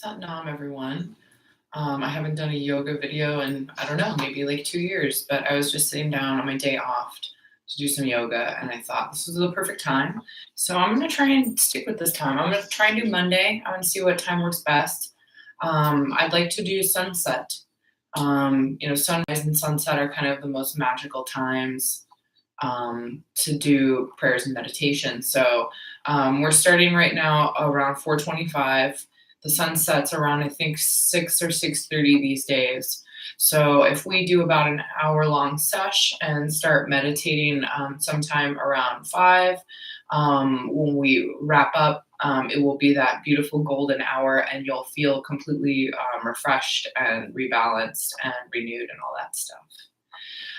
Satnam, everyone. I haven't done a yoga video in, I don't know, maybe like 2 years, but I was just sitting down on my day off to do some yoga, and I thought this was the perfect time. So I'm going to try and stick with this time. I'm going to try and do Monday. I'm going to see what time works best. I'd like to do sunset. Sunrise and sunset are kind of the most magical times to do prayers and meditation. So we're starting right now around 4:25. The sun sets around, I think, 6 or 6:30 these days. So if we do about an hour-long sesh and start meditating sometime around 5, when we wrap up, it will be that beautiful golden hour, and you'll feel completely refreshed and rebalanced and renewed and all that stuff.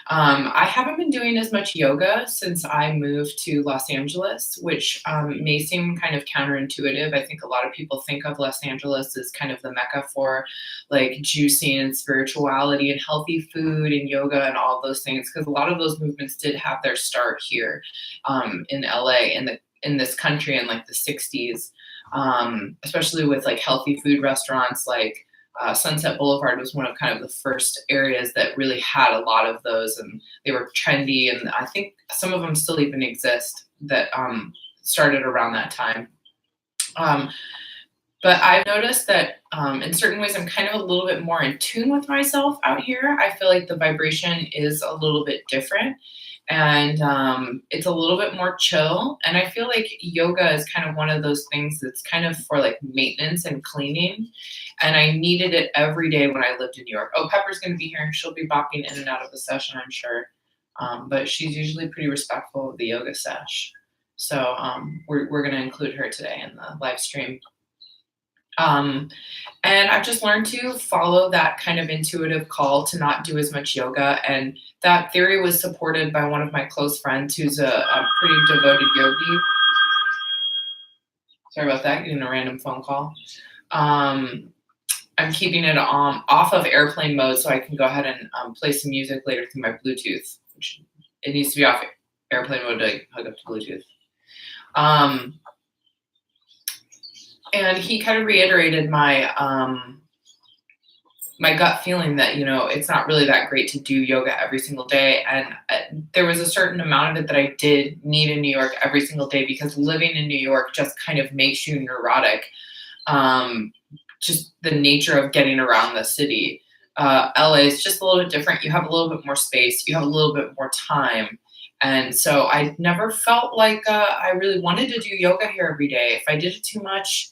I haven't been doing as much yoga since I moved to Los Angeles, which may seem kind of counterintuitive. I think a lot of people think of Los Angeles as kind of the mecca for like juicing and spirituality and healthy food and yoga and all those things, because a lot of those movements did have their start here in LA in this country in like the 60s, especially with like healthy food restaurants like Sunset Boulevard was one of kind of the first areas that really had a lot of those, and they were trendy. And I think some of them still even exist that started around that time. But I've noticed that in certain ways, I'm kind of a little bit more in tune with myself out here. I feel like the vibration is a little bit different, and it's a little bit more chill. And I feel like yoga is kind of one of those things that's kind of for like maintenance and cleaning. And I needed it every day when I lived in New York. Oh, Pepper's going to be here, and she'll be bopping in and out of the session, I'm sure. But she's usually pretty respectful of the yoga sesh. So we're going to include her today in the live stream. And I've just learned to follow that kind of intuitive call to not do as much yoga. And that theory was supported by one of my close friends who's a pretty devoted yogi. Sorry about that, getting a random phone call. I'm keeping it off of airplane mode so I can go ahead and play some music later through my Bluetooth, which it needs to be off airplane mode to hook up to Bluetooth. And he kind of reiterated my my gut feeling that, it's not really that great to do yoga every single day. And there was a certain amount of it that I did need in New York every single day, because living in New York just kind of makes you neurotic. Just the nature of getting around the city. LA is just a little bit different. You have a little bit more space. You have a little bit more time. And so I never felt like I really wanted to do yoga here every day. If I did it too much,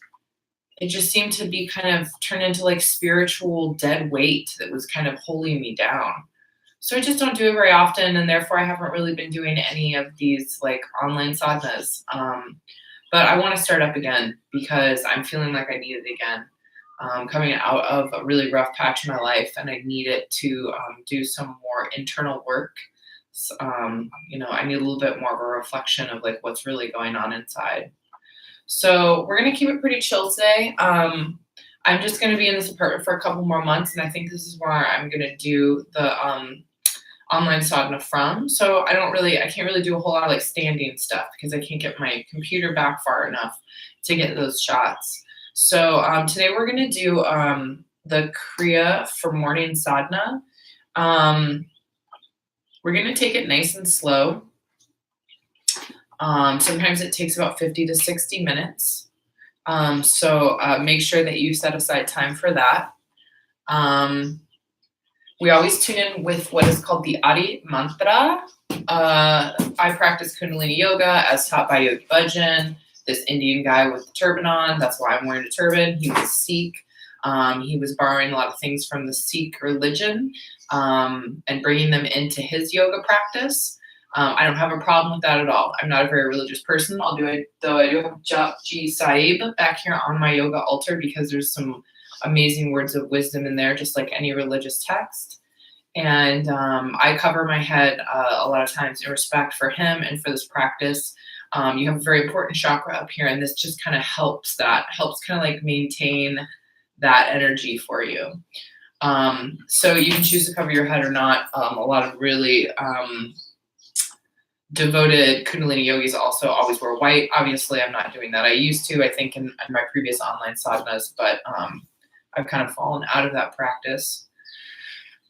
it just seemed to be kind of turned into like spiritual dead weight that was kind of holding me down. So I just don't do it very often, and therefore I haven't really been doing any of these like online sadhanas. But I want to start up again because I'm feeling like I need it again. Coming out of a really rough patch in my life, and I need it to do some more internal work. So, I need a little bit more of a reflection of like what's really going on inside. So we're gonna keep it pretty chill today. I'm just gonna be in this apartment for a couple more months, and I think this is where I'm gonna do the online sadhana from. So I can't really do a whole lot of like standing stuff because I can't get my computer back far enough to get those shots. So today we're going to do the Kriya for morning sadhana. We're going to take it nice and slow. Sometimes it takes about 50 to 60 minutes. So make sure that you set aside time for that. We always tune in with what is called the Adi mantra. I practice Kundalini yoga as taught by Yogi Bhajan, this Indian guy with the turban on. That's why I'm wearing a turban. He was Sikh. He was borrowing a lot of things from the Sikh religion and bringing them into his yoga practice. I don't have a problem with that at all. I'm not a very religious person, though I do have Japji Sahib back here on my yoga altar because there's some amazing words of wisdom in there, just like any religious text. And I cover my head a lot of times in respect for him and for this practice. You have a very important chakra up here, and this just kind of helps kind of like maintain that energy for you. So you can choose to cover your head or not. A lot of really devoted Kundalini yogis also always wear white. Obviously, I'm not doing that. I used to, I think, in my previous online sadhanas, but I've kind of fallen out of that practice.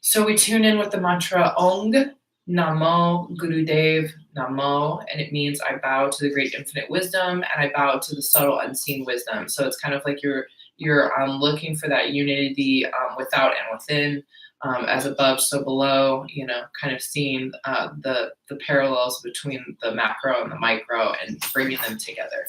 So we tune in with the mantra Ong Namo Gurudev Namo, and it means I bow to the great infinite wisdom and I bow to the subtle unseen wisdom. So it's kind of like you're looking for that unity without and within, as above, so below. Kind of seeing the parallels between the macro and the micro and bringing them together.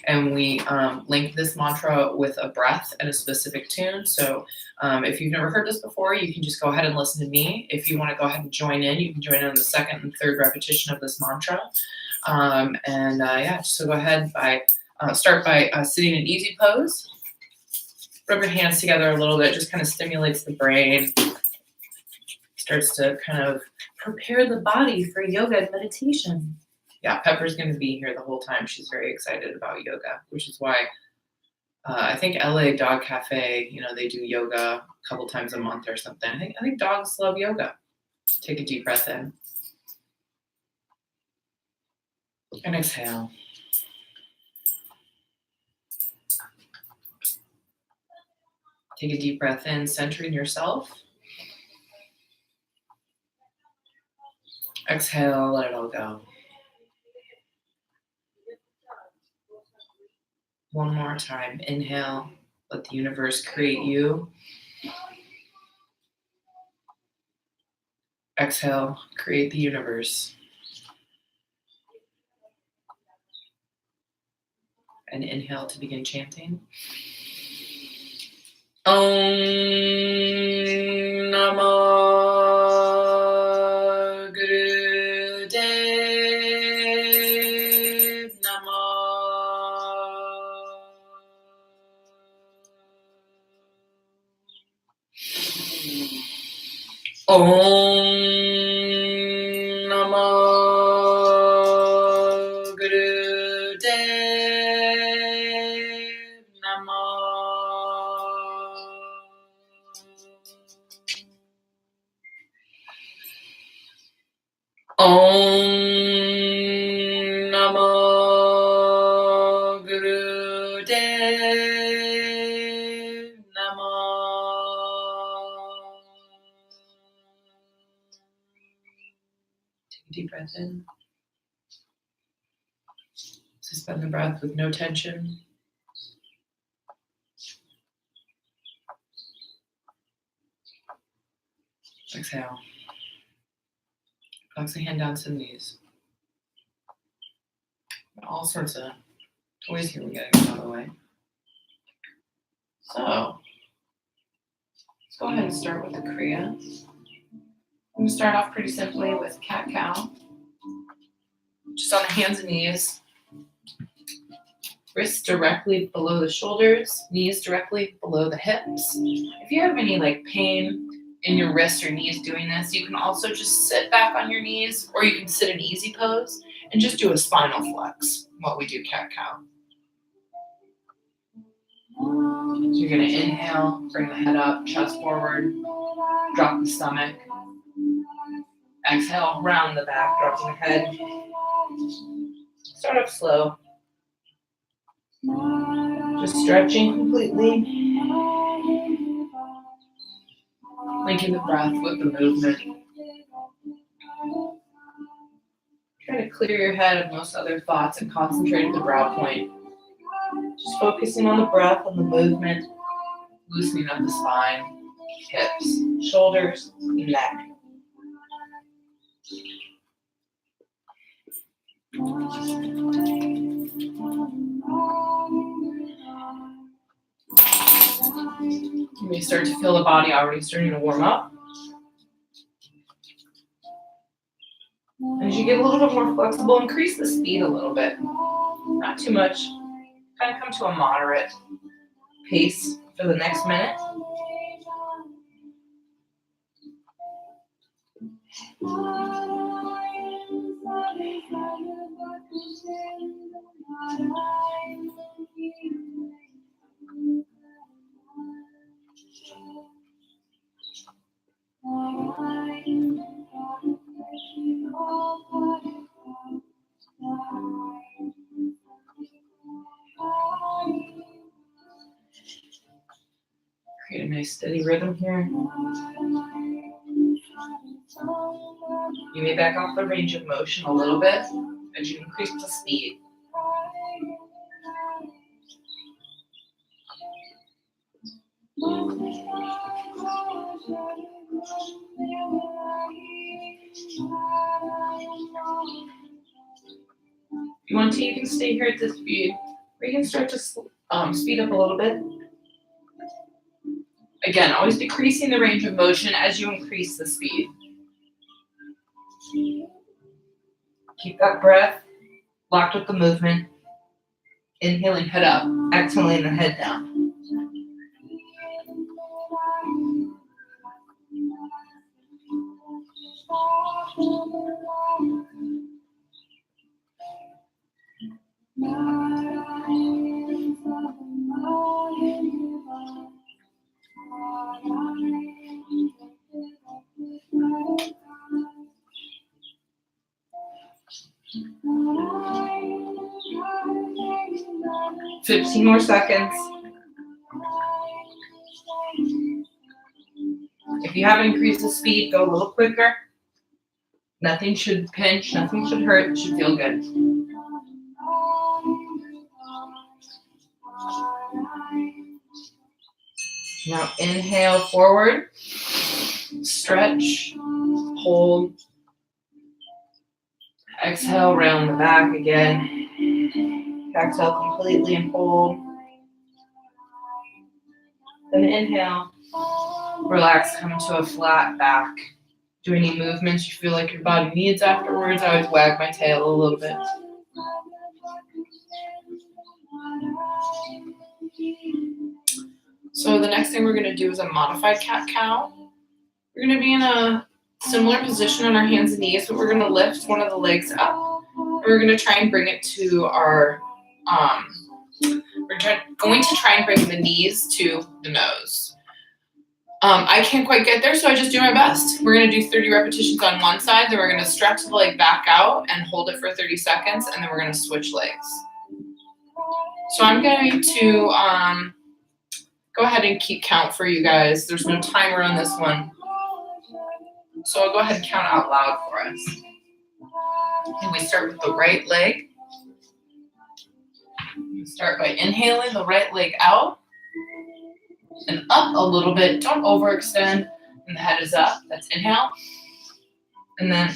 And we link this mantra with a breath and a specific tune. So if you've never heard this before, you can just go ahead and listen to me. If you want to go ahead and join in, you can join in on the second and third repetition of this mantra. So go ahead start by sitting in easy pose. Rub your hands together a little bit, just kind of stimulates the brain. Starts to kind of prepare the body for yoga and meditation. Yeah, Pepper's going to be here the whole time. She's very excited about yoga, which is why I think LA Dog Cafe, they do yoga a couple times a month or something. I think dogs love yoga. Take a deep breath in. And exhale. Take a deep breath in, centering yourself. Exhale, let it all go. One more time. Inhale, let the universe create you. Exhale, create the universe. And inhale to begin chanting. Om Namo Gurudev Namo. Om Namo Gurudev Namo. Om Namo Gurudev Namo. Take a deep breath in. Suspend the breath with no tension. Exhale. Flex the hand down to the knees. All sorts of toys here we gotta get out of the way. So, let's go ahead and start with the Kriya. I'm going to start off pretty simply with cat-cow. Just on the hands and knees. Wrists directly below the shoulders, knees directly below the hips. If you have any pain in your wrists or knees doing this, you can also just sit back on your knees, or you can sit in easy pose and just do a spinal flex while we do cat-cow. So you're going to inhale, bring the head up, chest forward, drop the stomach. Exhale, round the back, dropping the head. Start up slow. Just stretching completely. Linking the breath with the movement. Try to clear your head of most other thoughts and concentrate at the brow point. Just focusing on the breath and the movement, loosening up the spine, hips, shoulders, neck. You may start to feel the body already starting to warm up. And as you get a little bit more flexible, increase the speed a little bit. Not too much. Kind of come to a moderate pace for the next minute. Get a nice steady rhythm here. You may back off the range of motion a little bit as you increase the speed. If you want to, you can stay here at this speed, or you can start to speed up a little bit. Again, always decreasing the range of motion as you increase the speed. Keep that breath locked with the movement. Inhaling, head up. Exhaling, the head down. "15 more seconds. If you haven't increased the speed, go a little quicker. Nothing should pinch, nothing should hurt, it should feel good. Now inhale forward, stretch, hold. Exhale, round the back again. Exhale completely and hold. Then inhale, relax, come to a flat back. Do any movements you feel like your body needs afterwards. I always wag my tail a little bit. So the next thing we're going to do is a modified cat-cow. We're going to be in a similar position on our hands and knees, but we're going to lift one of the legs up. And we're going to try and bring it to our, going to try and bring the knees to the nose. I can't quite get there, so I just do my best. We're going to do 30 repetitions on one side, then we're going to stretch the leg back out and hold it for 30 seconds, and then we're going to switch legs. So I'm going to go ahead and keep count for you guys. There's no timer on this one. So I'll go ahead and count out loud for us. And we start with the right leg. We start by inhaling the right leg out and up a little bit. Don't overextend, and the head is up. That's inhale. And then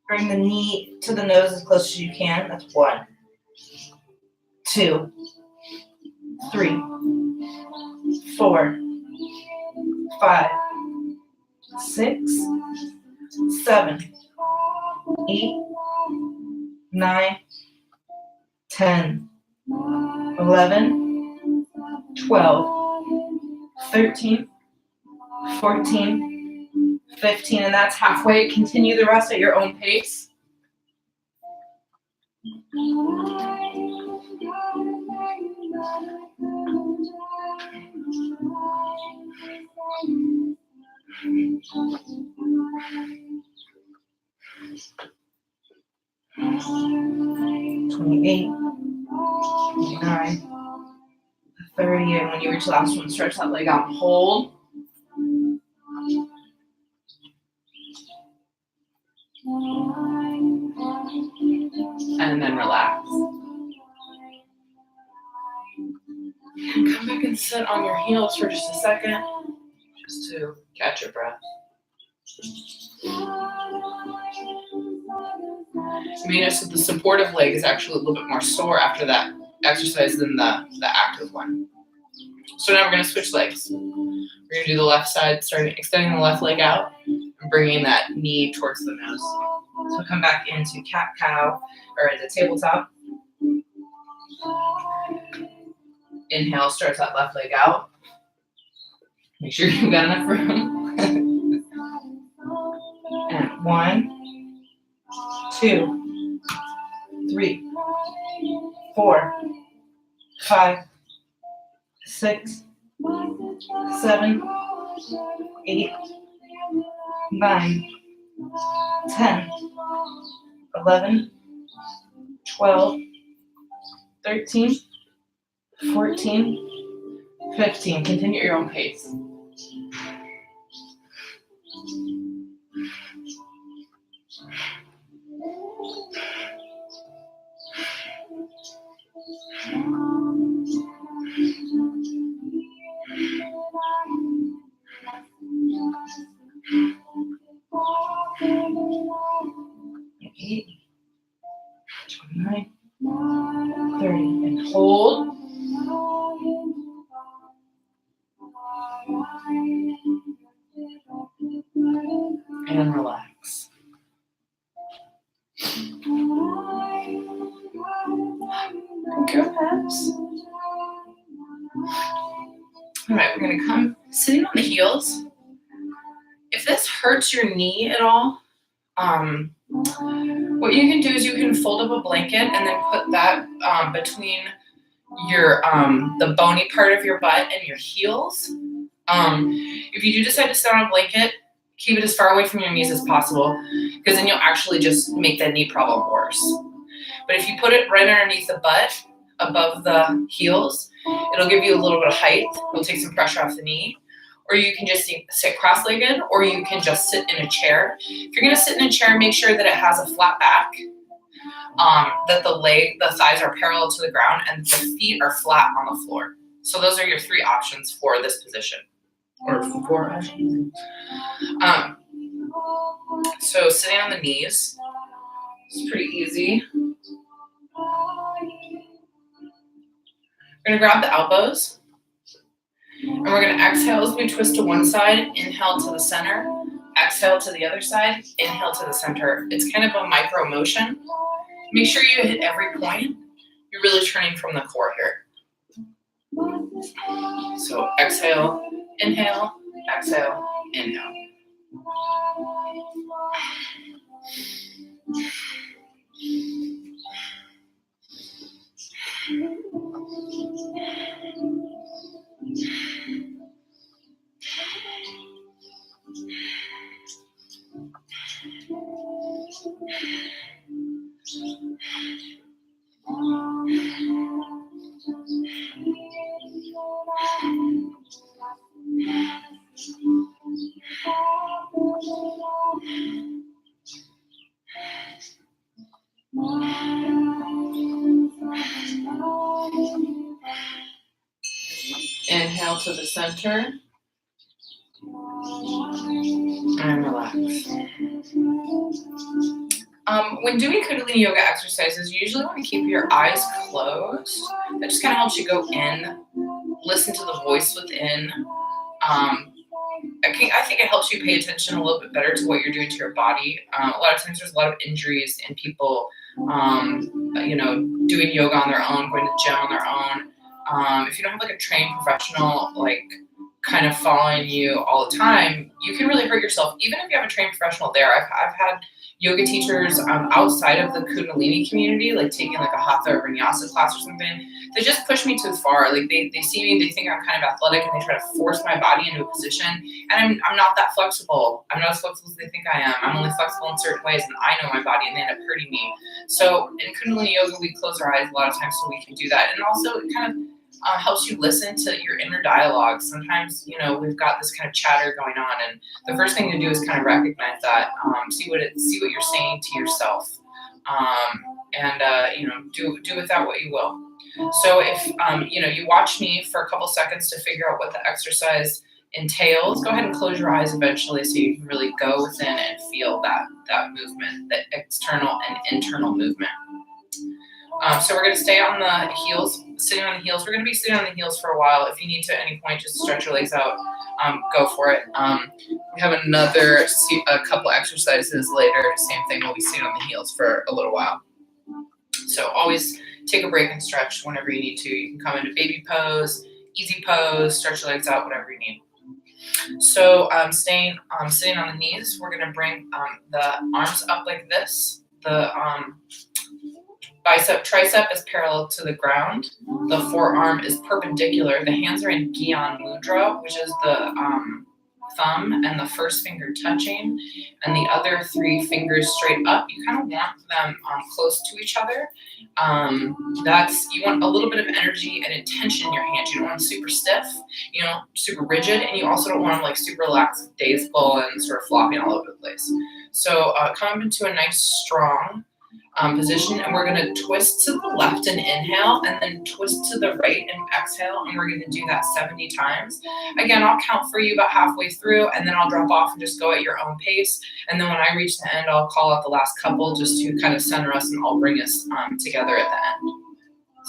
bring the knee to the nose as close as you can. That's 1, 2, 3, 4, 5, 6, 7, 8, 9, 10, 11, 12, 13, 14, 15, and that's halfway. Continue the rest at your own pace. "28, 29, 30, and when you reach the last one, stretch that leg out and hold. And then relax. And come back and sit on your heels for just a second, just to catch your breath. You may notice that the supportive leg is actually a little bit more sore after that exercise than the active one. So now we're going to switch legs. We're going to do the left side, starting extending the left leg out and bringing that knee towards the nose. So come back into cat-cow or into tabletop. Inhale, stretch that left leg out. Make sure you've got enough room. And 1, 2, 3, 4, 5, 6, 7, 8, 9, 10, 11, 12, 13, 14, 15. Continue at your own pace. 8, 29, 30, and hold. And relax. Good. All right, we're going to come sitting on the heels. If this hurts your knee at all, what you can do is you can fold up a blanket and then put that between your the bony part of your butt and your heels. If you do decide to sit on a blanket, keep it as far away from your knees as possible, because then you'll actually just make that knee problem worse. But if you put it right underneath the butt, above the heels, it'll give you a little bit of height. It'll take some pressure off the knee. Or you can just sit cross-legged, or you can just sit in a chair. If you're gonna sit in a chair, make sure that it has a flat back, that the thighs are parallel to the ground, and the feet are flat on the floor. So those are your 3 options for this position. Or 4 options. So sitting on the knees is pretty easy. We're gonna grab the elbows, and we're gonna exhale as we twist to one side, inhale to the center, exhale to the other side, inhale to the center. It's kind of a micro motion. Make sure you hit every point. You're really turning from the core here. So exhale, inhale, exhale, inhale. Inhale to the center and relax. When doing Kundalini yoga exercises, you usually want to keep your eyes closed. That just kind of helps you go in, listen to the voice within. I think it helps you pay attention a little bit better to what you're doing to your body. A lot of times there's a lot of injuries in people, doing yoga on their own, going to the gym on their own. If you don't have like a trained professional, like kind of following you all the time, you can really hurt yourself. Even if you have a trained professional there, I've had yoga teachers outside of the Kundalini community, like taking like a Hatha or Vinyasa class or something, they just push me too far. Like they see me, they think I'm kind of athletic, and they try to force my body into a position. And I'm not that flexible. I'm not as flexible as they think I am. I'm only flexible in certain ways, and I know my body, and they end up hurting me. So in Kundalini yoga, we close our eyes a lot of times so we can do that. And also it kind of helps you listen to your inner dialogue. Sometimes, we've got this kind of chatter going on, and the first thing to do is kind of recognize that, see what you're saying to yourself, and do with that what you will. So if you watch me for a couple seconds to figure out what the exercise entails, go ahead and close your eyes eventually so you can really go within and feel that movement, that external and internal movement. So we're going to stay on the heels, sitting on the heels. We're going to be sitting on the heels for a while. If you need to at any point just stretch your legs out, go for it. We have a couple exercises later. Same thing, we'll be sitting on the heels for a little while. So always take a break and stretch whenever you need to. You can come into baby pose, easy pose, stretch your legs out, whatever you need. So sitting on the knees, we're going to bring the arms up like this. The bicep, tricep is parallel to the ground. The forearm is perpendicular. The hands are in Gyan Mudra, which is the thumb and the first finger touching, and the other 3 fingers straight up. You kind of want them close to each other. You want a little bit of energy and intention in your hands. You don't want them super stiff, super rigid, and you also don't want them like super relaxed, days full, and sort of flopping all over the place. So come up into a nice strong position, and we're going to twist to the left and inhale, and then twist to the right and exhale, and we're going to do that 70 times. Again, I'll count for you about halfway through, and then I'll drop off and just go at your own pace, and then when I reach the end, I'll call out the last couple just to kind of center us, and I'll bring us together at the end.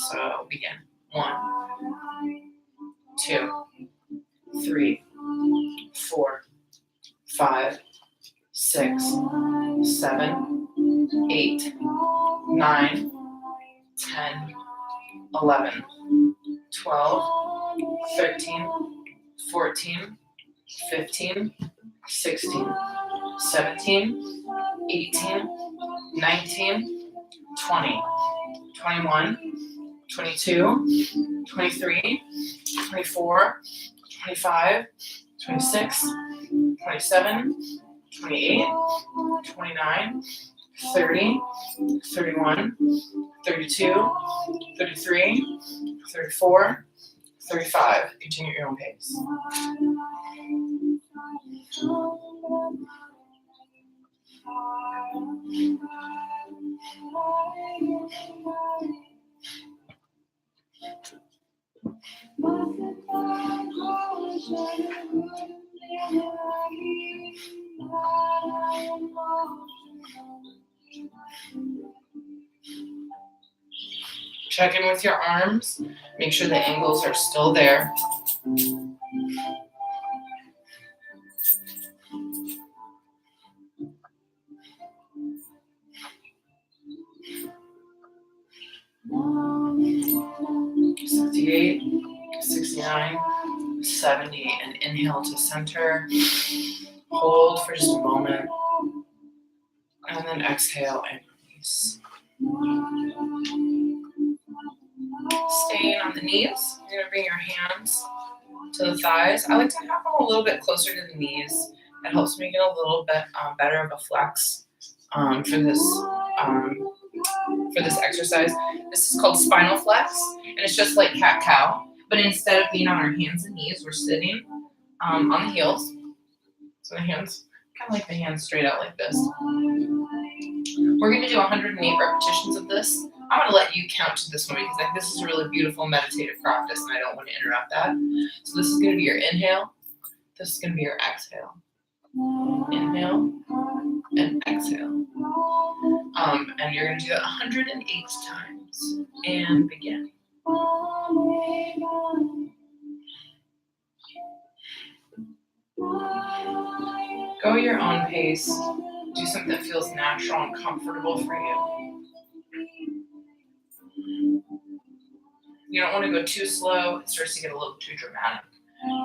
So begin. 1, 2, 3, 4, 5, 6, 7, 8, 9, 10, 11, 12, 13, 14, 15, 16, 17, 18, 19, 20, 21, 22, 23, 24, 25, 26, 27, 28, 29, 30, 31, 32, 33, 34, 35. Continue at your own pace. Check in with your arms. Make sure the angles are still there. "68, 69, 70, and inhale to center. Hold for just a moment, and then exhale and release. Staying on the knees, you're gonna bring your hands to the thighs. I like to have them a little bit closer to the knees. It helps me get a little bit better of a flex for this exercise. This is called spinal flex, and it's just like cat-cow, but instead of being on our hands and knees, we're sitting on the heels. So the hands, kind of like the hands straight out like this. We're going to do 108 repetitions of this. I'm going to let you count to this one because this is a really beautiful meditative practice, and I don't want to interrupt that. So this is going to be your inhale. This is going to be your exhale. Inhale and exhale. And you're going to do that 108 times. And begin. Go at your own pace. Do something that feels natural and comfortable for you. You don't want to go too slow. It starts to get a little too dramatic.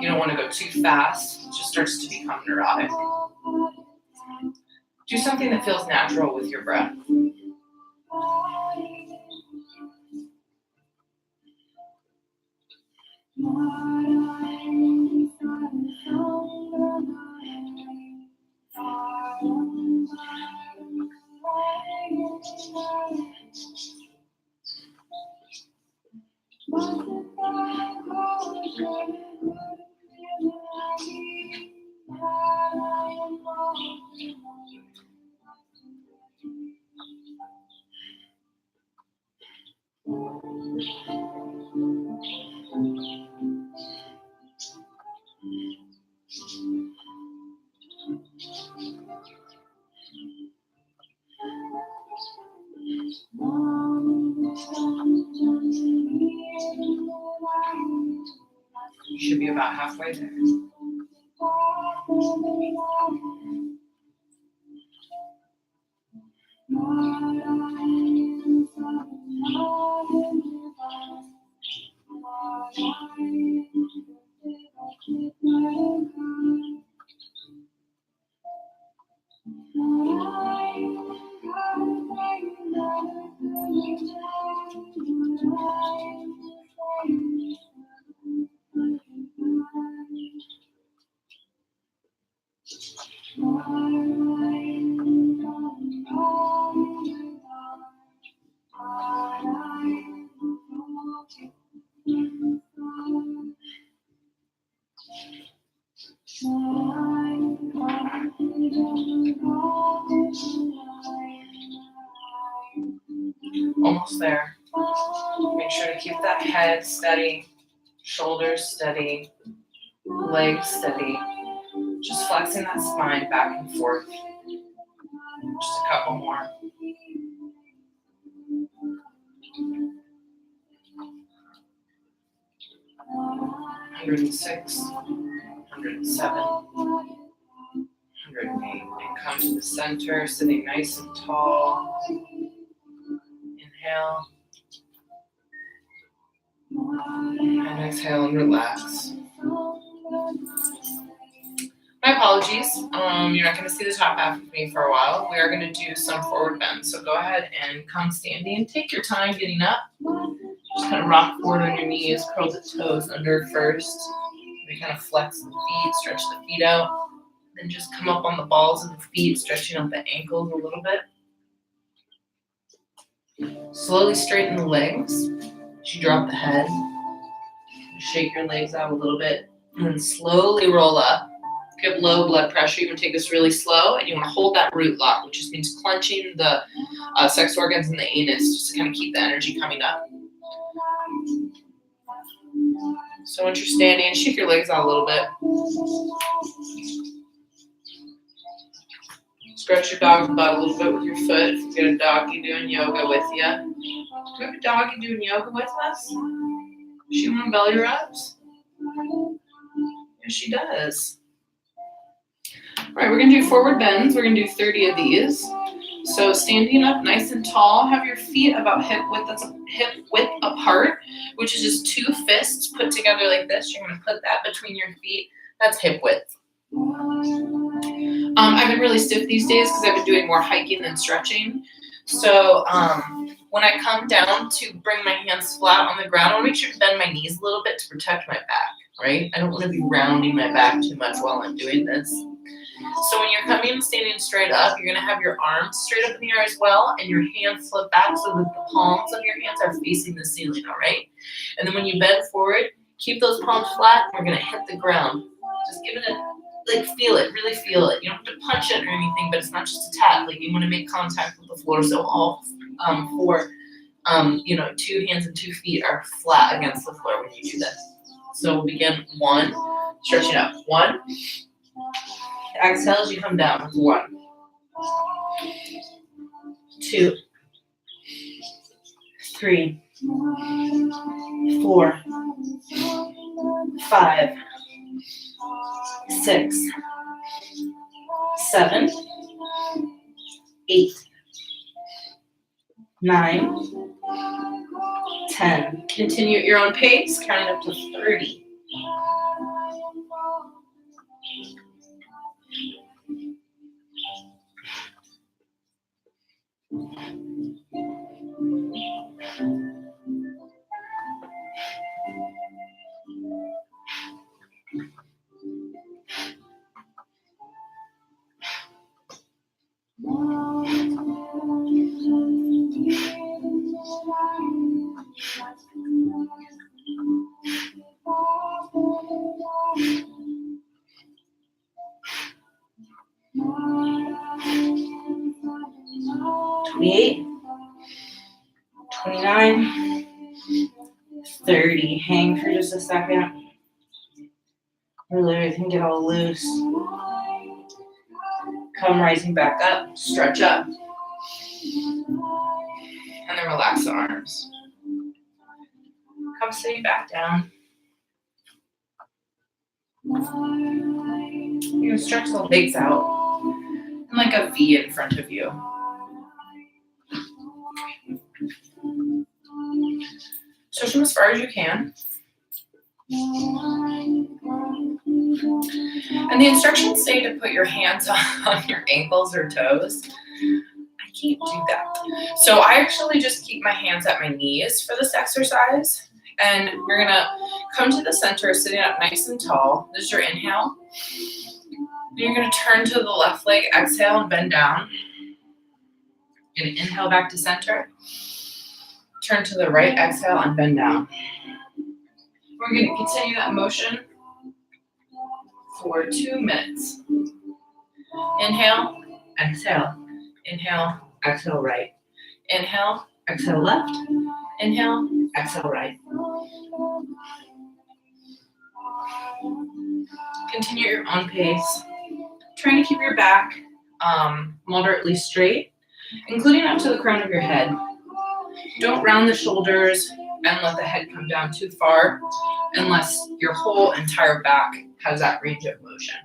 You don't want to go too fast. It just starts to become neurotic. Do something that feels natural with your breath. You should be about halfway there. Almost there. Make sure to keep that head steady, shoulders steady, legs steady. Just flexing that spine back and forth. Just a couple more. 106, 107, 108. And come to the center, sitting nice and tall. Inhale. And exhale and relax. My apologies. You're not going to see the top half of me for a while. We are going to do some forward bends. So go ahead and come standing. Take your time getting up. Just kind of rock forward on your knees. Curl the toes under first. Maybe kind of flex the feet. Stretch the feet out. Then just come up on the balls of the feet, stretching out the ankles a little bit. Slowly straighten the legs. As you drop the head. Shake your legs out a little bit. And then slowly roll up. If you have low blood pressure, you want to take this really slow, and you want to hold that root lock, which just means clenching the sex organs and the anus, just to kind of keep the energy coming up. So once you're standing, shake your legs out a little bit. Stretch your dog's butt a little bit with your foot. If you get a doggy doing yoga with you. Do we have a doggy doing yoga with us? Does she want belly rubs? Yes, she does. All right, we're going to do forward bends. We're going to do 30 of these. So standing up nice and tall, have your feet about hip width apart, which is just two fists put together like this. You're going to put that between your feet. That's hip width. I've been really stiff these days because I've been doing more hiking than stretching. So when I come down to bring my hands flat on the ground, I want to make sure to bend my knees a little bit to protect my back, right? I don't want to be rounding my back too much while I'm doing this. So when you're coming and standing straight up, you're going to have your arms straight up in the air as well, and your hands flip back so that the palms of your hands are facing the ceiling, all right? And then when you bend forward, keep those palms flat, and we're going to hit the ground. Just give it feel it, really feel it. You don't have to punch it or anything, but it's not just a tap. Like, you want to make contact with the floor, so all four, two hands and 2 feet are flat against the floor when you do this. So we'll begin 1, stretching up. 1. Exhale as you come down. 1, 2, 3, 4, 5, 6, 7, 8, 9, 10. Continue at your own pace, counting up to 30. $28, $29, $30. Hang for just a second. Really, everything get all loose. Come rising back up, stretch up. And then relax the arms. Come sitting back down. You're going to stretch the legs out and like a V in front of you. Stretch them as far as you can. And the instructions say to put your hands on your ankles or toes. I can't do that. So I actually just keep my hands at my knees for this exercise. And you're going to come to the center, sitting up nice and tall. This is your inhale. Then you're going to turn to the left leg, exhale and bend down. You're going to inhale back to center. Turn to the right, exhale, and bend down. We're going to continue that motion for 2 minutes. Inhale, exhale. Inhale, exhale right. Inhale, exhale left. Inhale, exhale right. Continue at your own pace. Trying to keep your back moderately straight, including up to the crown of your head. Don't round the shoulders and let the head come down too far unless your whole entire back has that range of motion.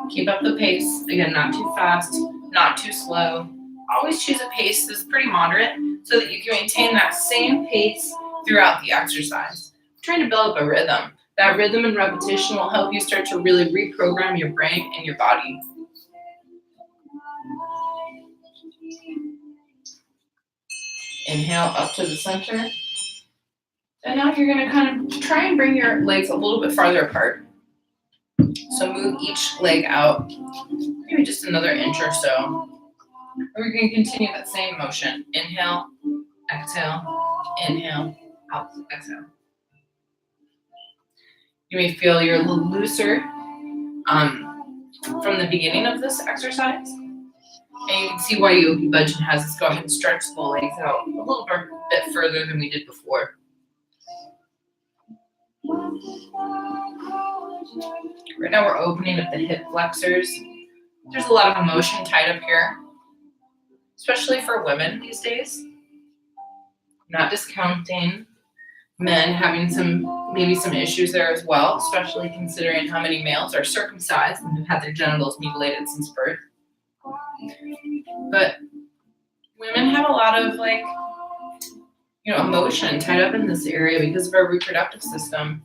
Keep up the pace. Again, not too fast, not too slow. Always choose a pace that's pretty moderate so that you can maintain that same pace throughout the exercise. Trying to build up a rhythm. That rhythm and repetition will help you start to really reprogram your brain and your body. Inhale up to the center. And now you're going to kind of try and bring your legs a little bit farther apart. So move each leg out, maybe just another inch or so. And we're going to continue that same motion. Inhale, exhale, inhale, out, exhale. You may feel you're a little looser from the beginning of this exercise. And you can see why Yogi Bhajan has us go ahead and stretch the legs out a little bit further than we did before. Right now we're opening up the hip flexors. There's a lot of emotion tied up here, especially for women these days. Not discounting men having maybe some issues there as well, especially considering how many males are circumcised and have had their genitals mutilated since birth. But women have a lot of emotion tied up in this area because of our reproductive system,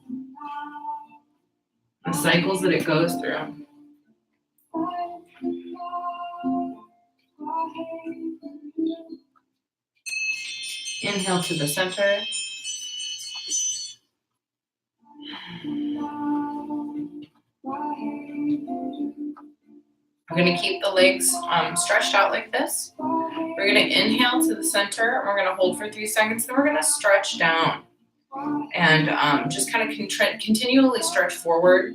the cycles that it goes through. Inhale to the center. We're going to keep the legs stretched out like this. We're going to inhale to the center. We're going to hold for 3 seconds. Then we're going to stretch down and just kind of continually stretch forward.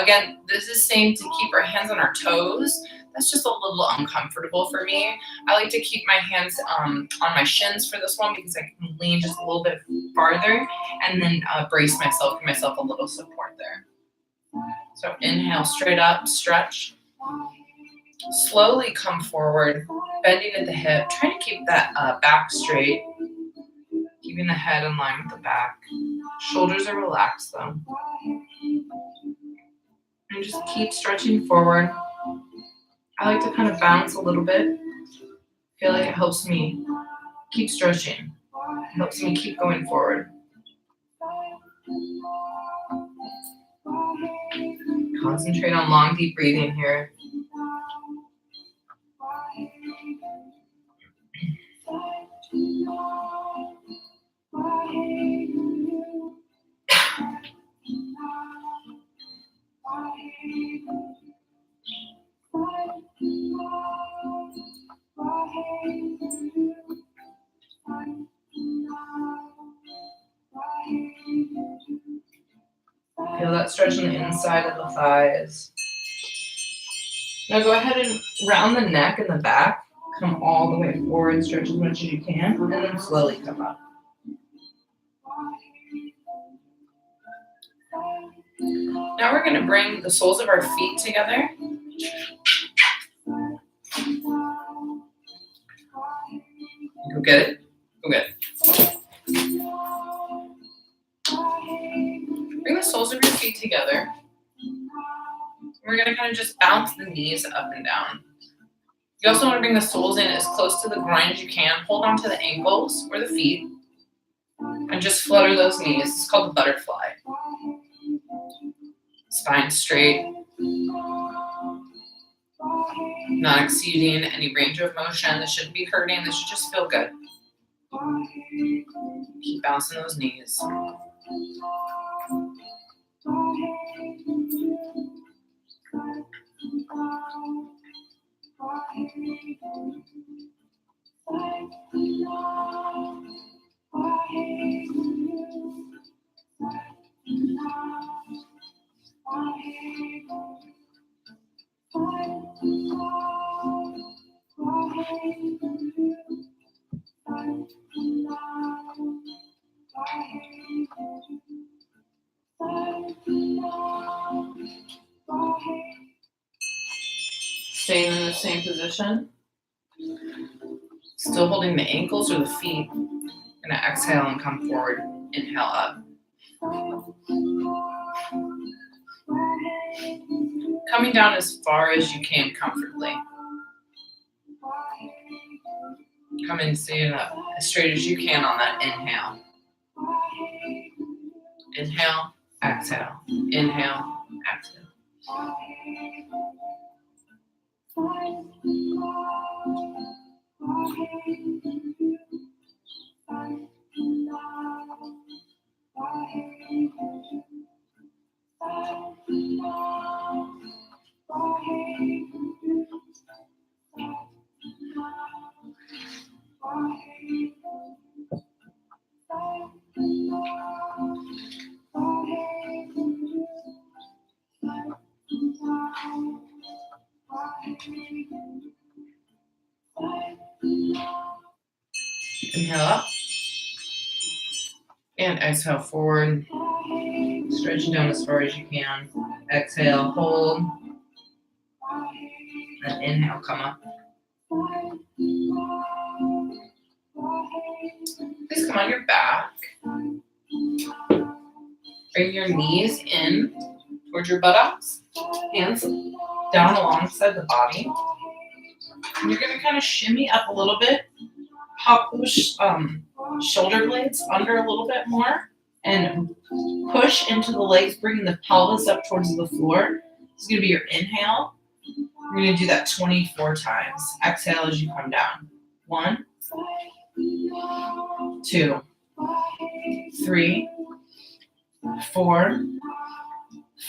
Again, this is saying to keep our hands on our toes. That's just a little uncomfortable for me. I like to keep my hands on my shins for this one because I can lean just a little bit farther and then brace myself, give myself a little support there. So inhale, straight up, stretch. Slowly come forward, bending at the hip, trying to keep that back straight, keeping the head in line with the back. Shoulders are relaxed though. And just keep stretching forward. I like to kind of bounce a little bit. I feel like it helps me keep stretching. It helps me keep going forward. Concentrate on long, deep breathing here. Feel that stretch on the inside of the thighs. Now go ahead and round the neck and the back. Come all the way forward, stretch as much as you can, and then slowly come up. Now we're going to bring the soles of our feet together. Go get it. Go get it. Bring the soles of your feet together. We're going to kind of just bounce the knees up and down. You also want to bring the soles in as close to the groin as you can. Hold on to the ankles or the feet. And just flutter those knees. It's called the butterfly. Spine straight. Not exceeding any range of motion. This shouldn't be hurting. This should just feel good. Keep bouncing those knees. Staying in the same position. Still holding the ankles or the feet. Gonna exhale and come forward. Inhale up. Coming down as far as you can comfortably. Come in standing up as straight as you can on that inhale. Inhale, exhale. Inhale, exhale. Inhale up. And exhale forward. Stretch down as far as you can. Exhale, hold. And inhale, come up. Please come on your back. Bring your knees in towards your buttocks. Hands down alongside the body. And you're going to kind of shimmy up a little bit. Pop those shoulder blades under a little bit more. And push into the legs, bringing the pelvis up towards the floor. This is going to be your inhale. We're going to do that 24 times. Exhale as you come down. 1, 2, 3, 4,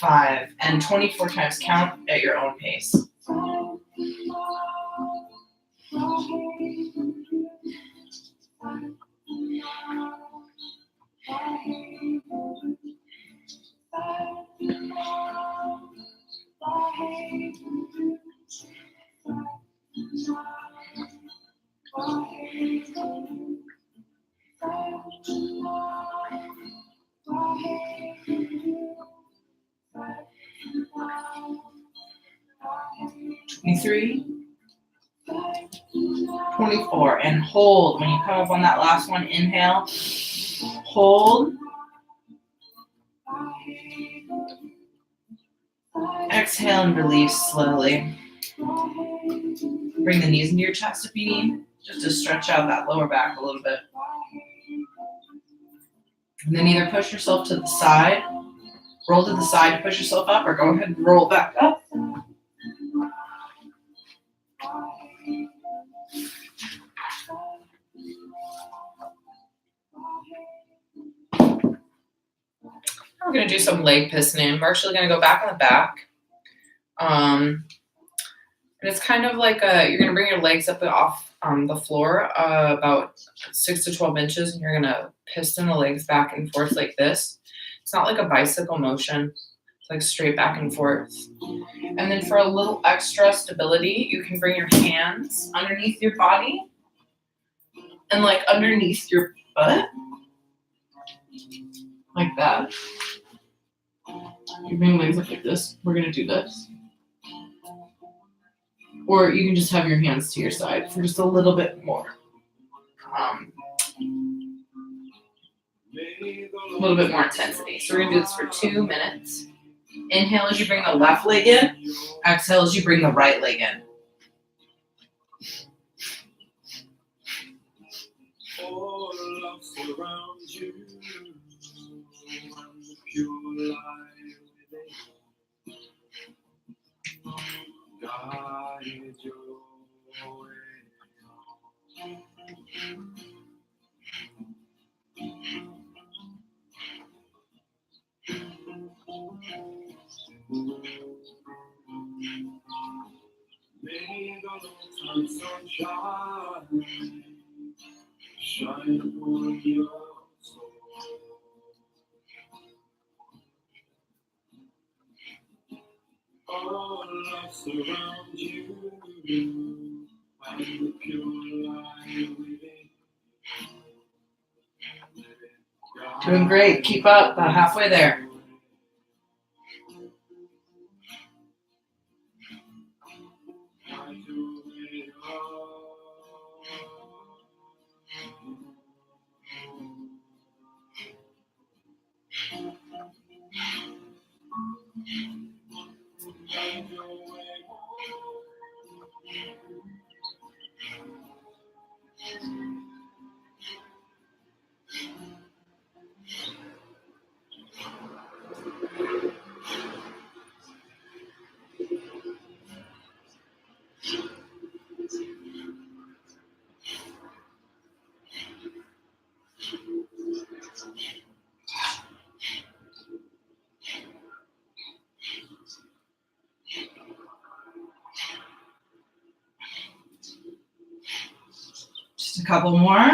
5, and 24 times. Count at your own pace. Three, 24, and hold. When you come up on that last one, inhale, hold, exhale, and release slowly. Bring the knees into your chest if you need, just to stretch out that lower back a little bit. And then either push yourself to the side, roll to the side, push yourself up, or go ahead and roll back up. We're going to do some leg pistoning. We're actually going to go back on the back. And it's kind of like you're going to bring your legs up off the floor about 6 to 12 inches, and you're going to piston the legs back and forth like this. It's not like a bicycle motion. It's like straight back and forth. And then for a little extra stability, you can bring your hands underneath your body and like underneath your butt. Like that. You bring your legs up like this. We're going to do this. Or you can just have your hands to your side for just a little bit more. A little bit more intensity. So we're going to do this for 2 minutes. Inhale as you bring the left leg in. Exhale as you bring the right leg in. All love surrounds you, and the pure light within. Guide your way. May the Lord's sunshine shine upon your soul. All love surrounds you, and the pure light within. Doing great. Keep up. About halfway there. Just a couple more.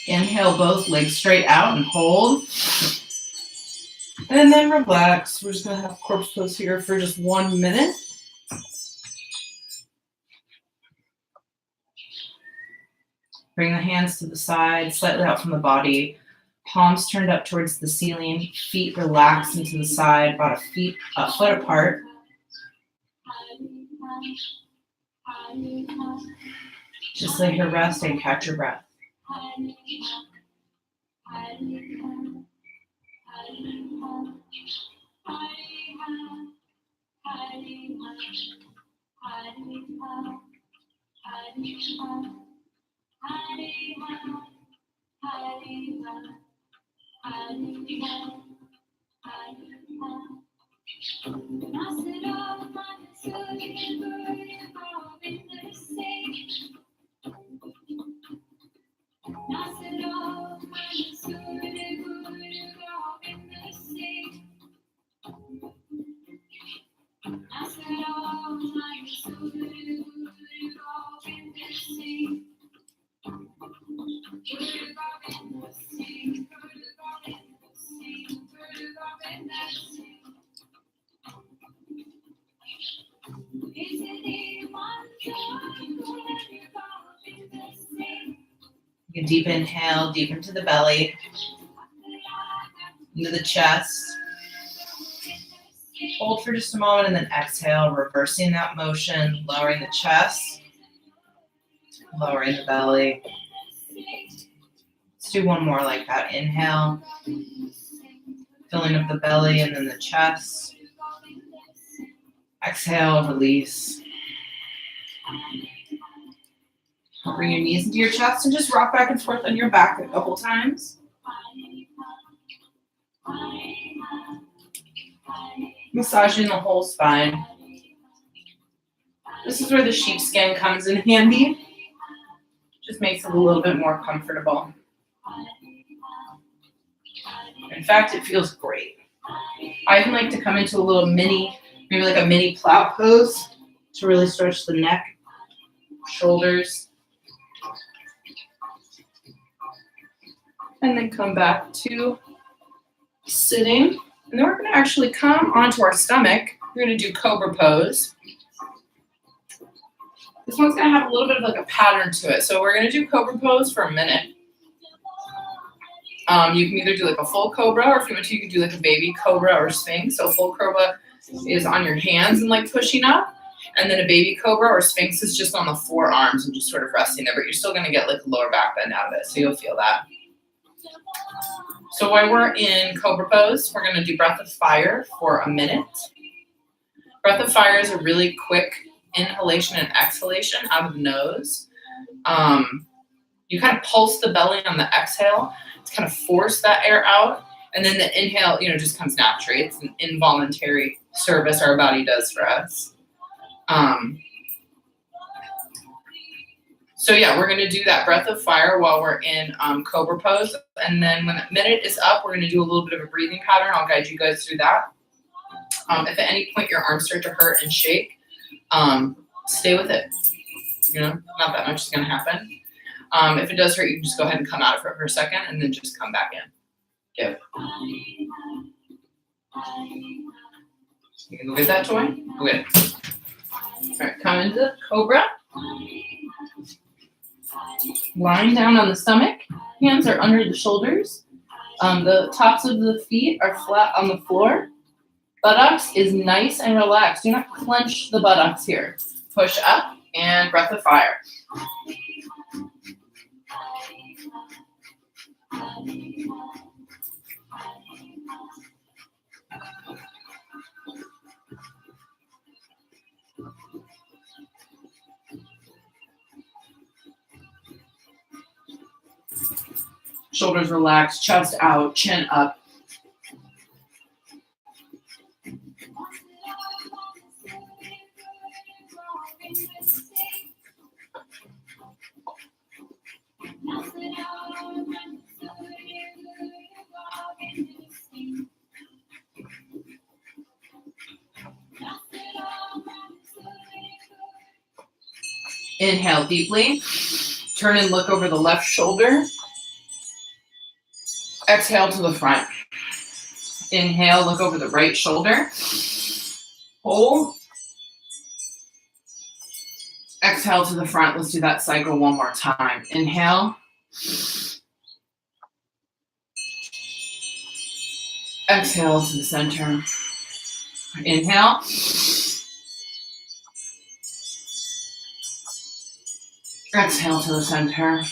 Inhale both legs straight out and hold. And then relax. We're just going to have corpse pose here for just 1 minute. Bring the hands to the side, slightly out from the body. Palms turned up towards the ceiling. Feet relaxed into the side, about a foot apart. Just lay here, rest, and catch your breath. You can deep inhale, deep into the belly, into the chest. Hold for just a moment and then exhale, reversing that motion, lowering the chest, lowering the belly. Let's do one more like that. Inhale, filling up the belly and then the chest. Exhale, release. Bring your knees into your chest and just rock back and forth on your back a couple times. Massaging the whole spine. This is where the sheepskin comes in handy. Just makes it a little bit more comfortable. In fact, it feels great. I even like to come into a little mini, maybe like a mini plow pose to really stretch the neck. shoulders. And then come back to sitting. And then we're gonna actually come onto our stomach. We're gonna do cobra pose. This one's gonna have a little bit of like a pattern to it. So we're gonna do cobra pose for a minute. You can either do like a full cobra, or if you want to, you can do like a baby cobra or sphinx. So full cobra is on your hands and like pushing up. And then a baby cobra or sphinx is just on the forearms and just sort of resting there, but you're still gonna get like a lower back bend out of it. So you'll feel that. So while we're in cobra pose, we're gonna do breath of fire for a minute. Breath of fire is a really quick inhalation and exhalation out of the nose. You kind of pulse the belly on the exhale to kind of force that air out. And then the inhale, just comes naturally. It's an involuntary service our body does for us. So yeah, we're going to do that breath of fire while we're in cobra pose. And then when that minute is up, we're going to do a little bit of a breathing pattern. I'll guide you guys through that. If at any point your arms start to hurt and shake, stay with it. Not that much is going to happen. If it does hurt, you can just go ahead and come out of it for a second and then just come back in. Give. You can go get that toy. Go get it. All right, come into cobra. Lying down on the stomach. Hands are under the shoulders. The tops of the feet are flat on the floor. Buttocks is nice and relaxed. Do not clench the buttocks here. Push up and breath of fire. Shoulders relaxed, chest out, chin up. Inhale deeply. Turn and look over the left shoulder. Exhale to the front. Inhale, look over the right shoulder. Hold. Exhale to the front. Let's do that cycle one more time. Inhale. Exhale to the center. Inhale. Exhale to the center.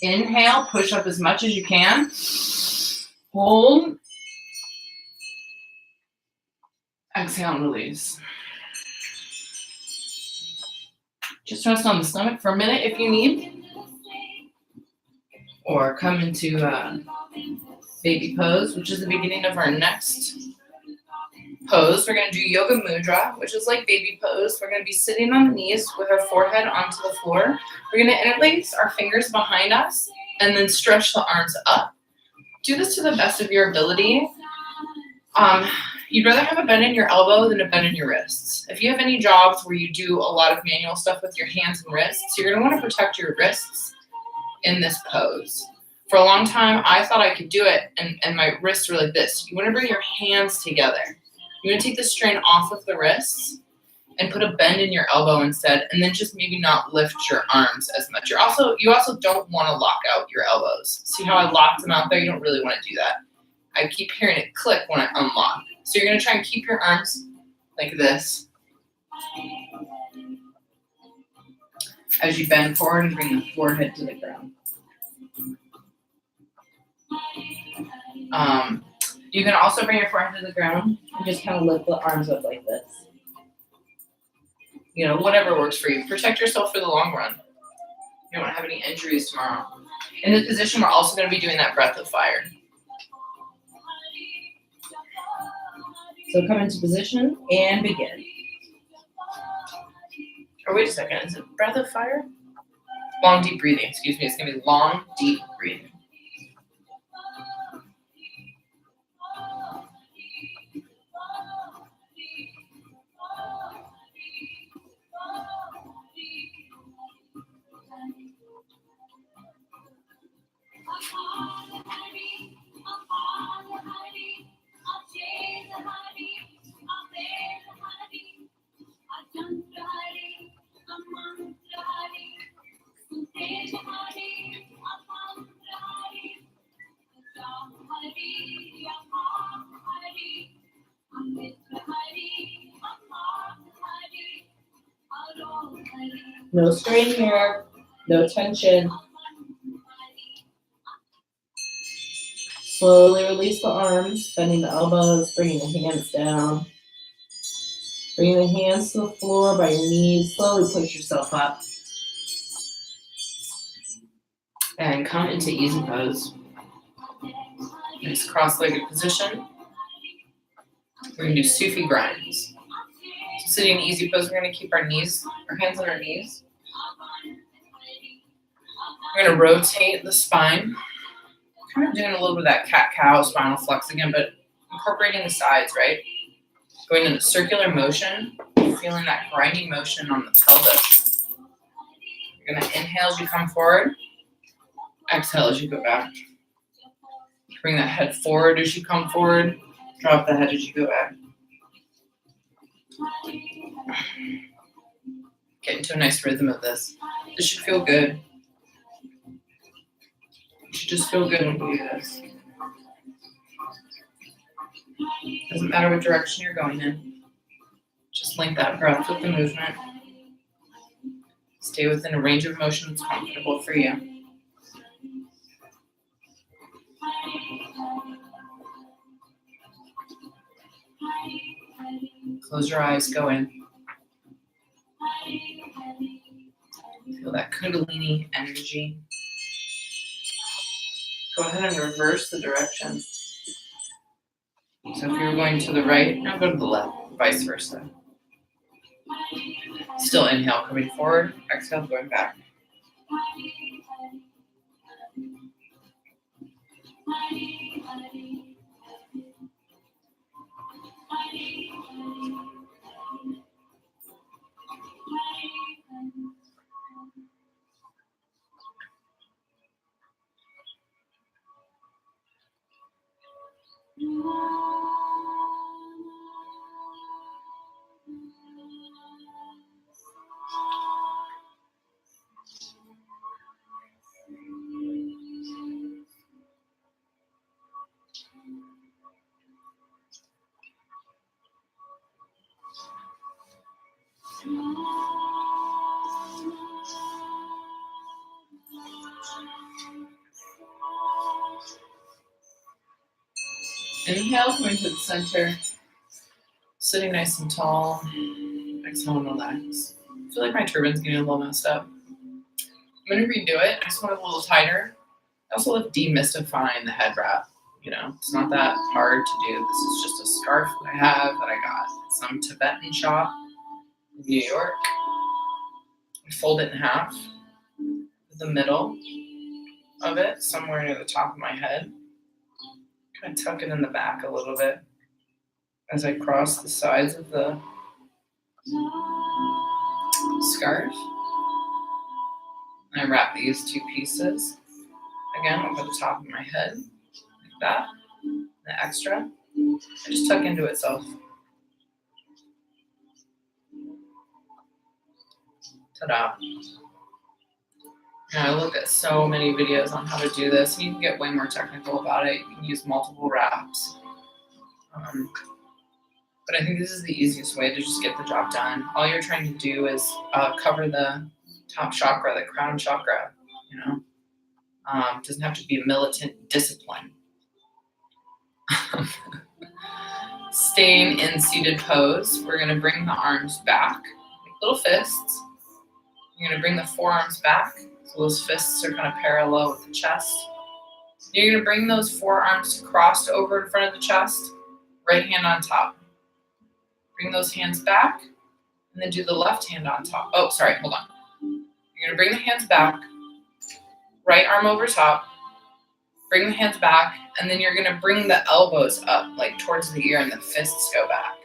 Inhale, push up as much as you can. Hold. Exhale and release. Just rest on the stomach for a minute if you need. Or come into baby pose, which is the beginning of our next pose. We're going to do yoga mudra, which is like baby pose. We're going to be sitting on the knees with our forehead onto the floor. We're going to interlace our fingers behind us and then stretch the arms up. Do this to the best of your ability. You'd rather have a bend in your elbow than a bend in your wrists. If you have any jobs where you do a lot of manual stuff with your hands and wrists, you're going to want to protect your wrists in this pose. For a long time, I thought I could do it, and my wrists were like this. You want to bring your hands together. You're going to take the strain off of the wrists and put a bend in your elbow instead, and then just maybe not lift your arms as much. You also don't want to lock out your elbows. See how I locked them out there? You don't really want to do that. I keep hearing it click when I unlock. So you're going to try and keep your arms like this as you bend forward and bring the forehead to the ground. You can also bring your forehead to the ground and just kind of lift the arms up like this. Whatever works for you. Protect yourself for the long run. You don't want to have any injuries tomorrow. In this position, we're also going to be doing that breath of fire. So come into position and begin. Or wait a second, is it breath of fire? Long, deep breathing, excuse me. It's going to be long, deep breathing. No strain here, no tension. Slowly release the arms, bending the elbows, bringing the hands down. Bring the hands to the floor by your knees. Slowly push yourself up. And come into easy pose. Nice cross-legged position. We're going to do Sufi grinds. So sitting in easy pose, we're going to keep our hands on our knees. We're going to rotate the spine. Kind of doing a little bit of that cat-cow spinal flex again, but incorporating the sides, right? Going in a circular motion, feeling that grinding motion on the pelvis. You're going to inhale as you come forward. Exhale as you go back. Bring that head forward as you come forward. Drop the head as you go back. Get into a nice rhythm of this. This should feel good. You should just feel good when you do this. Doesn't matter what direction you're going in. Just link that breath with the movement. Stay within a range of motion that's comfortable for you. Close your eyes, go in. Feel that Kundalini energy. Go ahead and reverse the direction. So if you're going to the right, now go to the left, vice versa. Still inhale, coming forward. Exhale, going back. Inhale, coming to the center. Sitting nice and tall. Exhale and relax. I feel like my turban's getting a little messed up. I'm going to redo it. I just want it a little tighter. I also love demystifying the head wrap. You know, it's not that hard to do. This is just a scarf that I have that I got at some Tibetan shop in New York. I fold it in half. The middle of it, somewhere near the top of my head. Kind of tuck it in the back a little bit as I cross the sides of the scarf. And I wrap these two pieces again over the top of my head, like that. The extra, I just tuck into itself. Ta-da. Now I look at so many videos on how to do this, and you can get way more technical about it. You can use multiple wraps. But I think this is the easiest way to just get the job done. All you're trying to do is cover the top chakra, the crown chakra, you know. It doesn't have to be a militant discipline. Staying in seated pose, we're going to bring the arms back, like little fists. You're going to bring the forearms back, so those fists are kind of parallel with the chest. You're going to bring those forearms crossed over in front of the chest, right hand on top. Bring those hands back, and then do the left hand on top. Oh, sorry, hold on. You're going to bring the hands back, right arm over top, bring the hands back, and then you're going to bring the elbows up, like towards the ear, and the fists go back.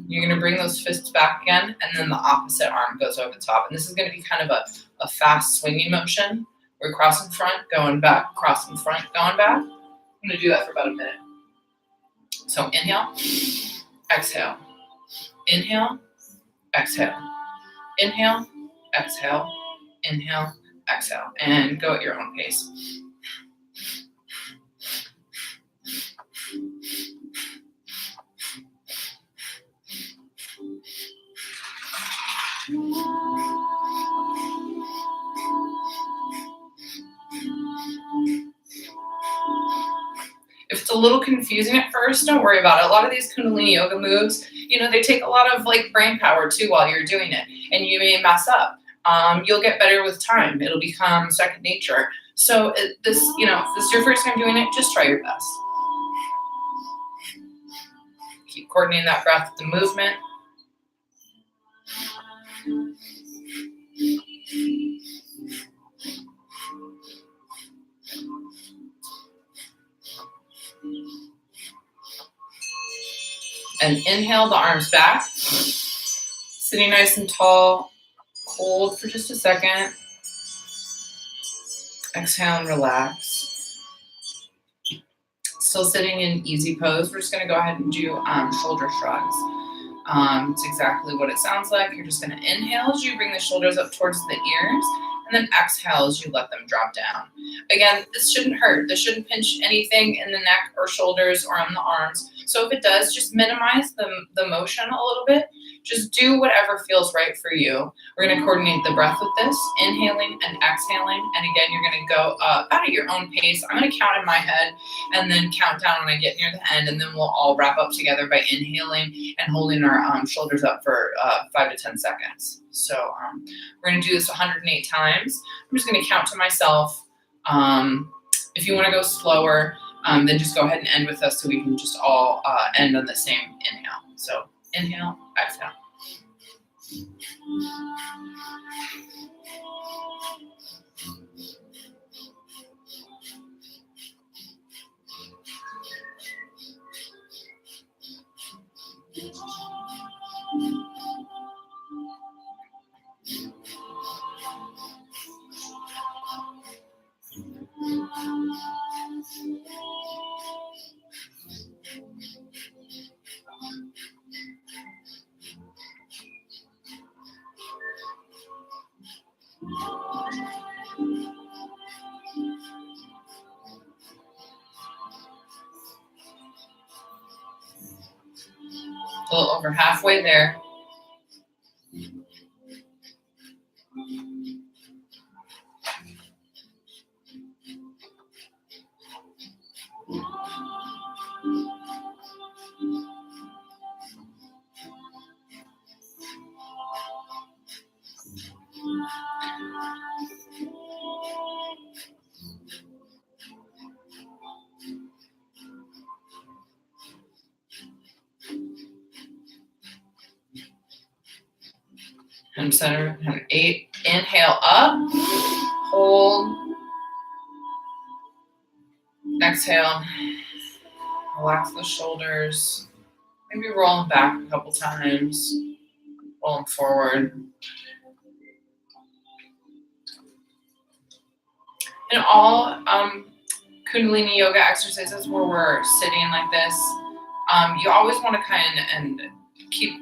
You're going to bring those fists back again, and then the opposite arm goes over the top. And this is going to be kind of a fast swinging motion. We're crossing front, going back, crossing front, going back. I'm going to do that for about a minute. So inhale, exhale. Inhale, exhale. Inhale, exhale. Inhale, exhale. And go at your own pace. it's a little confusing at first, don't worry about it. A lot of these Kundalini yoga moves, they take a lot of like brain power too while you're doing it, and you may mess up. You'll get better with time. It'll become second nature. So if this is your first time doing it, just try your best. Keep coordinating that breath with the movement. And inhale the arms back. Sitting nice and tall. Hold for just a second. Exhale and relax. Still sitting in easy pose. We're just going to go ahead and do shoulder shrugs. It's exactly what it sounds like. You're just going to inhale as you bring the shoulders up towards the ears, and then exhale as you let them drop down. Again, this shouldn't hurt. This shouldn't pinch anything in the neck or shoulders or on the arms. So if it does, just minimize the motion a little bit. Just do whatever feels right for you. We're going to coordinate the breath with this, inhaling and exhaling. And again, you're going to go out at your own pace. I'm going to count in my head and then count down when I get near the end. And then we'll all wrap up together by inhaling and holding our shoulders up for 5 to 10 seconds. So we're going to do this 108 times. I'm just going to count to myself. If you want to go slower, then just go ahead and end with us so we can just all end on the same inhale. So inhale, exhale. A little over halfway there. And center, 108. Inhale up, hold, exhale, relax the shoulders, maybe roll them back a couple times, roll them forward. In all Kundalini yoga exercises where we're sitting like this, you always want to kind of keep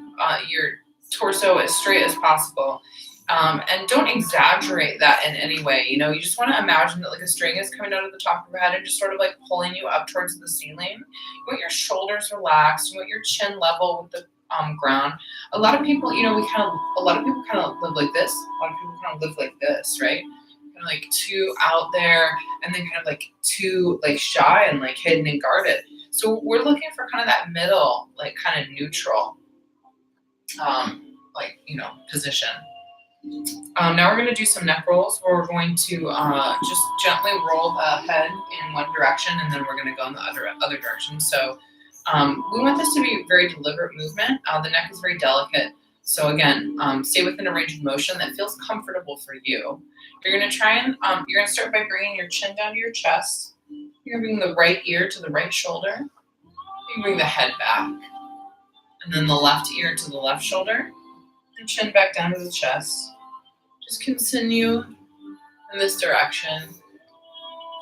your torso as straight as possible. And don't exaggerate that in any way. You just want to imagine that like a string is coming out of the top of your head and just sort of like pulling you up towards the ceiling. You want your shoulders relaxed. You want your chin level with the ground. A lot of people kind of live like this. A lot of people kind of live like this, right? Kind of like too out there, and then kind of like too like shy and like hidden and guarded. So we're looking for kind of that middle, like kind of neutral, position. Now we're going to do some neck rolls where we're going to just gently roll the head in one direction, and then we're going to go in the other direction. So we want this to be a very deliberate movement. The neck is very delicate. So again, stay within a range of motion that feels comfortable for you. You're going to you're going to start by bringing your chin down to your chest. You're going to bring the right ear to the right shoulder. You can bring the head back. And then the left ear to the left shoulder. And chin back down to the chest. Just continue in this direction.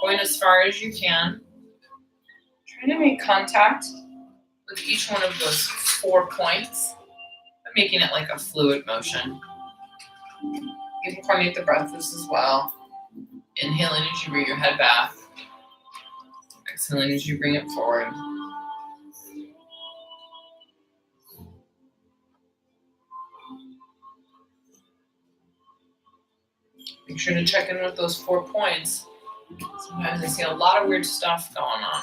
Going as far as you can. Trying to make contact with each one of those 4 points. But making it like a fluid motion. You can coordinate the breath as well. Inhaling as you bring your head back. Exhaling as you bring it forward. Make sure to check in with those 4 points. Sometimes I see a lot of weird stuff going on.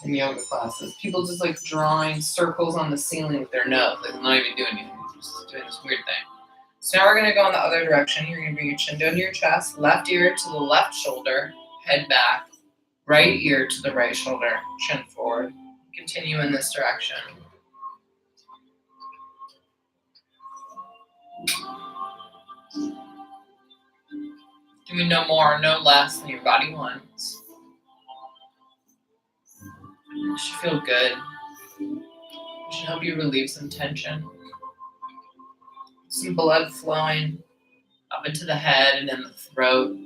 in yoga classes. People just like drawing circles on the ceiling with their nose. Like, they're not even doing anything. They're just doing this weird thing. So now we're going to go in the other direction. You're going to bring your chin down to your chest, left ear to the left shoulder, head back, right ear to the right shoulder, chin forward. Continue in this direction. Doing no more, no less than your body wants. It should feel good. It should help you relieve some tension. Some blood flowing up into the head and in the throat.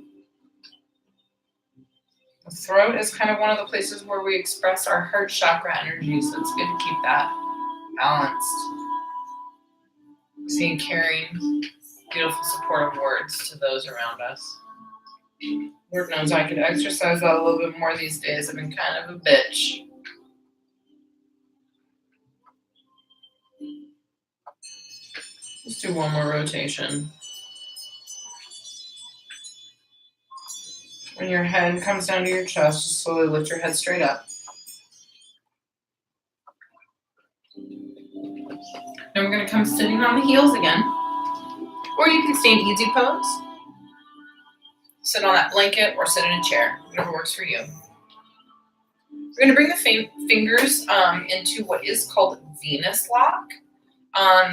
The throat is kind of one of the places where we express our heart chakra energy, so it's good to keep that balanced. Seeing caring, beautiful, supportive words to those around us. Lord knows I could exercise that a little bit more these days. I've been kind of a bitch. Let's do one more rotation. When your head comes down to your chest, just slowly lift your head straight up. Then we're going to come sitting on the heels again. Or you can stay in easy pose. Sit on that blanket or sit in a chair, whatever works for you. We're going to bring the fingers into what is called Venus lock.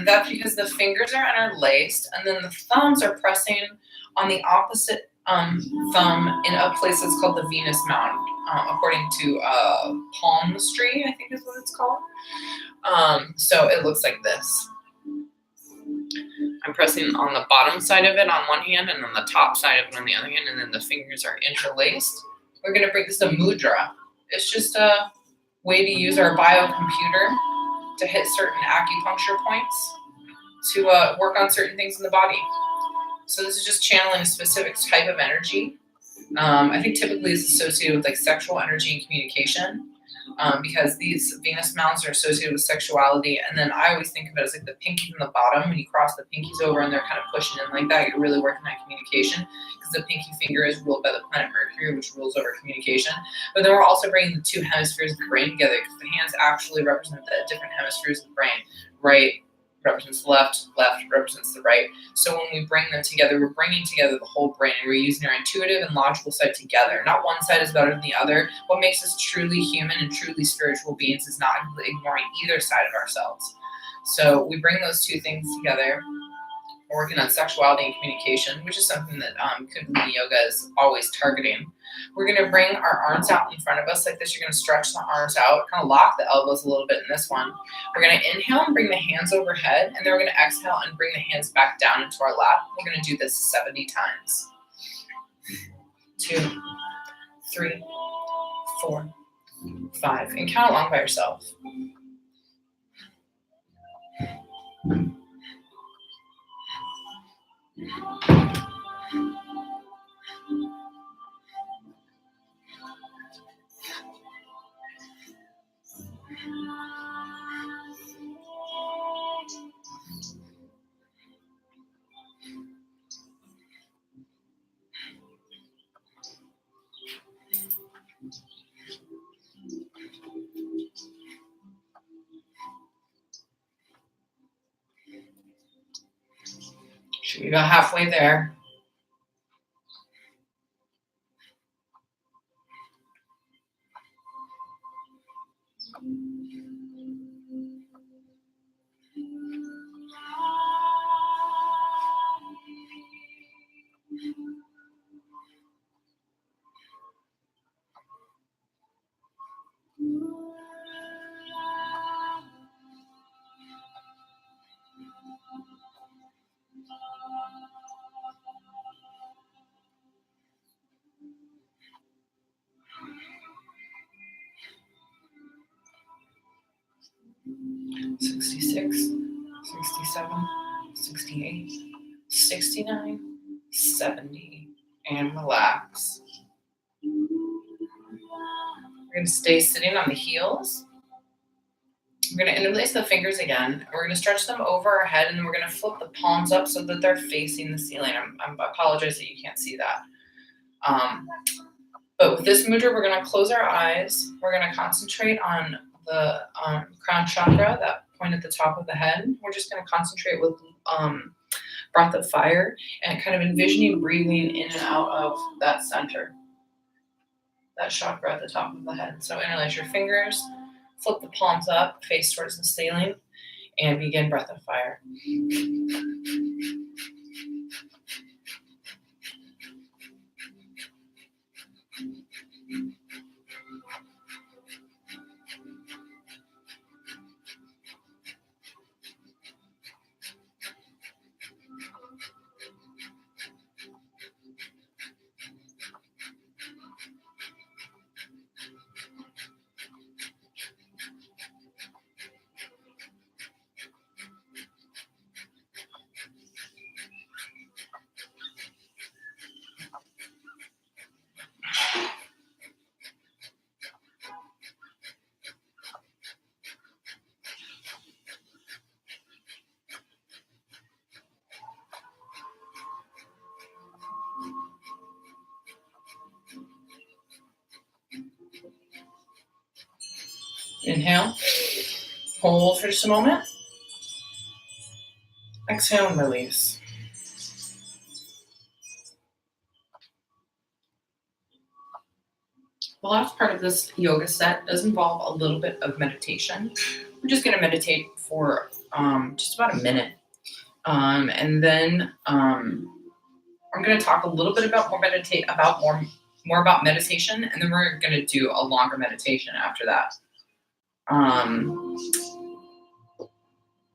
That's because the fingers are interlaced and then the thumbs are pressing on the opposite thumb in a place that's called the Venus mound, according to palmistry, I think is what it's called. So it looks like this. I'm pressing on the bottom side of it on one hand and on the top side of it on the other hand, and then the fingers are interlaced. We're going to bring this a mudra. It's just a way to use our biocomputer to hit certain acupuncture points to work on certain things in the body. So this is just channeling a specific type of energy. I think typically it's associated with like sexual energy and communication. Because these Venus mounds are associated with sexuality. And then I always think of it as like the pinky from the bottom. When you cross the pinkies over and they're kind of pushing in like that, you're really working on communication, because the pinky finger is ruled by the planet Mercury, which rules over communication. But then we're also bringing the two hemispheres of the brain together, because the hands actually represent the different hemispheres of the brain. Right represents the left, left represents the right. So when we bring them together, we're bringing together the whole brain, and we're using our intuitive and logical side together. Not one side is better than the other. What makes us truly human and truly spiritual beings is not ignoring either side of ourselves. So we bring those two things together. We're working on sexuality and communication, which is something that Kundalini Yoga is always targeting. We're going to bring our arms out in front of us like this. You're going to stretch the arms out, kind of lock the elbows a little bit in this one. We're going to inhale and bring the hands overhead, and then we're going to exhale and bring the hands back down into our lap. We're going to do this 70 times. 2, 3, 4, 5. And count along by yourself. Should be about halfway there. "66, 67, 68, 69, 70, and relax." We're going to stay sitting on the heels. We're going to interlace the fingers again. We're going to stretch them over our head, and then we're going to flip the palms up so that they're facing the ceiling. I apologize that you can't see that. But with this mudra, we're going to close our eyes. We're going to concentrate on the crown chakra, that point at the top of the head. We're just going to concentrate with breath of fire and kind of envisioning breathing in and out of that center, that chakra at the top of the head. So interlace your fingers, flip the palms up, face towards the ceiling, and begin breath of fire. Inhale, hold for just a moment. Exhale and release. The last part of this yoga set does involve a little bit of meditation. We're just going to meditate for just about a minute. And then I'm going to talk a little bit about more about meditation, and then we're going to do a longer meditation after that.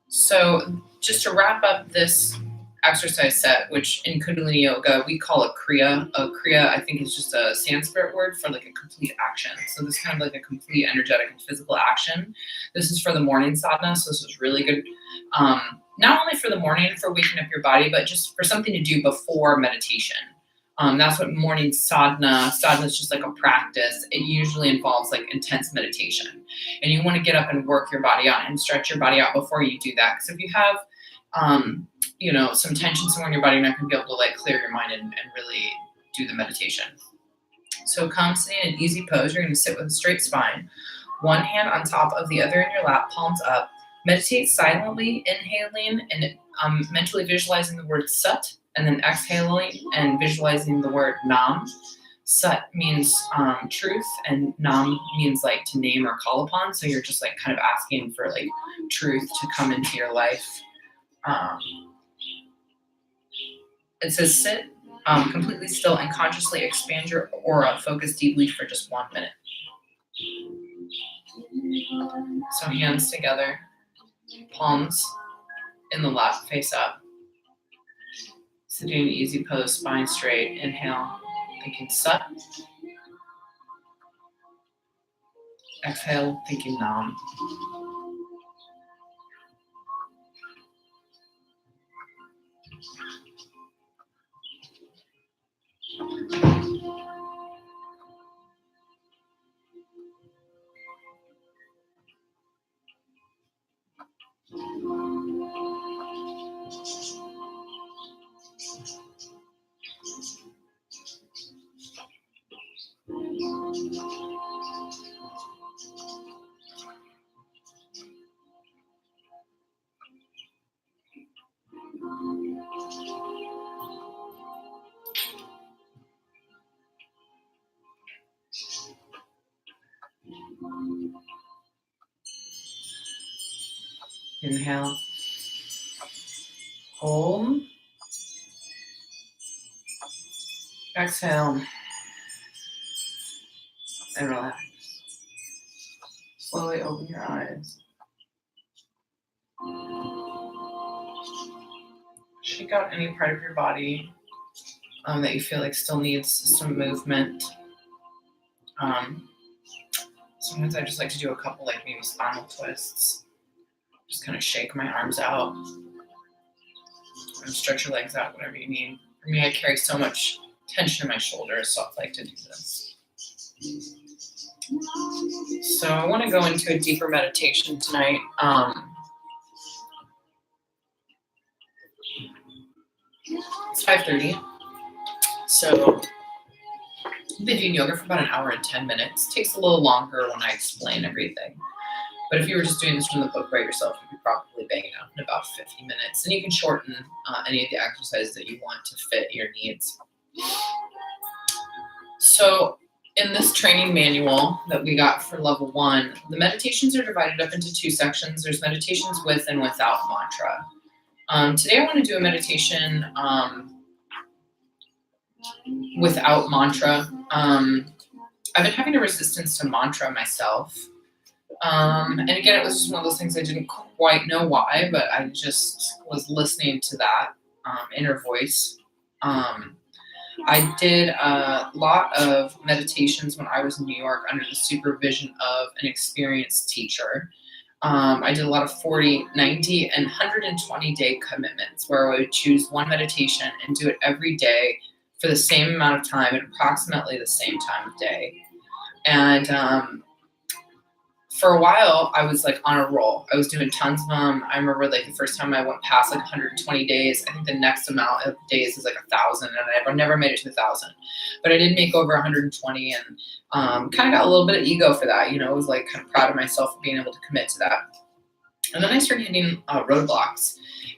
So just to wrap up this exercise set, which in Kundalini Yoga, we call it Kriya. Kriya, I think, is just a Sanskrit word for like a complete action. So this is kind of like a complete energetic and physical action. This is for the morning sadhana, so this is really good. Not only for the morning, for waking up your body, but just for something to do before meditation. That's what morning sadhana is just like a practice. It usually involves like intense meditation. And you want to get up and work your body out and stretch your body out before you do that. Because if you have, some tension somewhere in your body, you're not going to be able to like clear your mind and really do the meditation. So come sit in an easy pose. You're going to sit with a straight spine. One hand on top of the other in your lap, palms up. Meditate silently, inhaling and mentally visualizing the word Sat, and then exhaling and visualizing the word Nam. Sat means truth, and Nam means like to name or call upon. So you're just like kind of asking for like truth to come into your life. It says sit completely still and consciously expand your aura. Focus deeply for just 1 minute. So hands together, palms in the lap, face up. Sitting in easy pose, spine straight. Inhale, thinking Sat. Exhale, thinking Nam. Inhale, hold, exhale, and relax. Slowly open your eyes. Shake out any part of your body that you feel like still needs some movement. Sometimes I just like to do a couple like maybe spinal twists. Just kind of shake my arms out and stretch your legs out, whatever you need. For me, I carry so much tension in my shoulders, so I like to do this. So I want to go into a deeper meditation tonight. It's 5:30. So I've been doing yoga for about an hour and 10 minutes. It takes a little longer when I explain everything. But if you were just doing this from the book by yourself, you could probably bang it out in about 50 minutes. And you can shorten any of the exercises that you want to fit your needs. So in this training manual that we got for level 1, the meditations are divided up into 2 sections. There's meditations with and without mantra. Today I want to do a meditation without mantra. I've been having a resistance to mantra myself. And again, it was just one of those things I didn't quite know why, but I just was listening to that inner voice. I did a lot of meditations when I was in New York under the supervision of an experienced teacher. I did a lot of 40, 90, and 120-day commitments where I would choose one meditation and do it every day for the same amount of time at approximately the same time of day. And for a while, I was like on a roll. I was doing tons of them. I remember like the first time I went past like 120 days. I think the next amount of days is like 1,000, and I never made it to 1,000. But I did make over 120, and kind of got a little bit of ego for that. You know, I was like kind of proud of myself for being able to commit to that. And then I started hitting roadblocks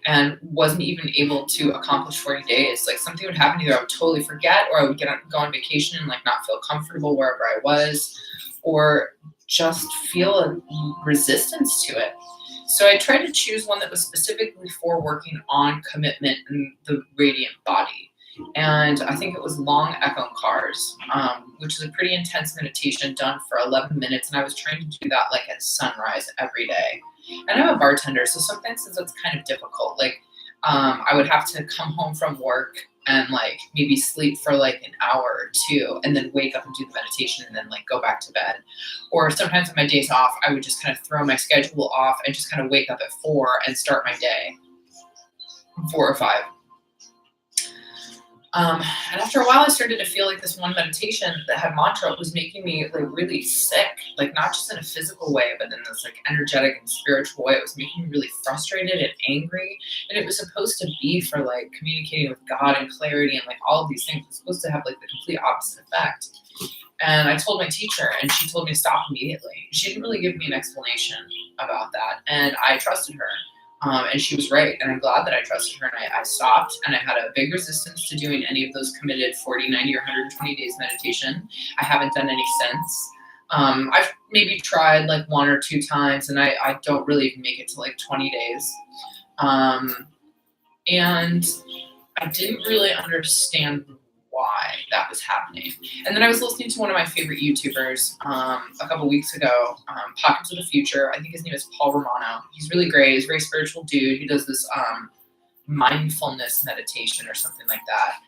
and wasn't even able to accomplish 40 days. Like something would happen, either I would totally forget, or I would go on vacation and like not feel comfortable wherever I was, or just feel a resistance to it. So I tried to choose one that was specifically for working on commitment and the radiant body. And I think it was Long Ekankars, which is a pretty intense meditation done for 11 minutes. And I was trying to do that like at sunrise every day. And I'm a bartender, so sometimes that's kind of difficult. Like I would have to come home from work and like maybe sleep for like an hour or 2 and then wake up and do the meditation and then like go back to bed. Or sometimes on my days off, I would just kind of throw my schedule off and just kind of wake up at 4 and start my day, 4 or 5. And after a while, I started to feel like this one meditation that had mantra was making me like really sick, like not just in a physical way, but in this like energetic and spiritual way. It was making me really frustrated and angry. And it was supposed to be for like communicating with God and clarity and like all of these things. It was supposed to have like the complete opposite effect. And I told my teacher, and she told me to stop immediately. She didn't really give me an explanation about that. And I trusted her. And she was right. And I'm glad that I trusted her. And I stopped, and I had a big resistance to doing any of those committed 40, 90, or 120 days meditation. I haven't done any since. I've maybe tried like 1 or 2 times, and I don't really even make it to like 20 days. And I didn't really understand why that was happening. And then I was listening to one of my favorite YouTubers a couple weeks ago, Pockets of the Future. I think his name is Paul Romano. He's really great. He's a very spiritual dude. He does this mindfulness meditation or something like that.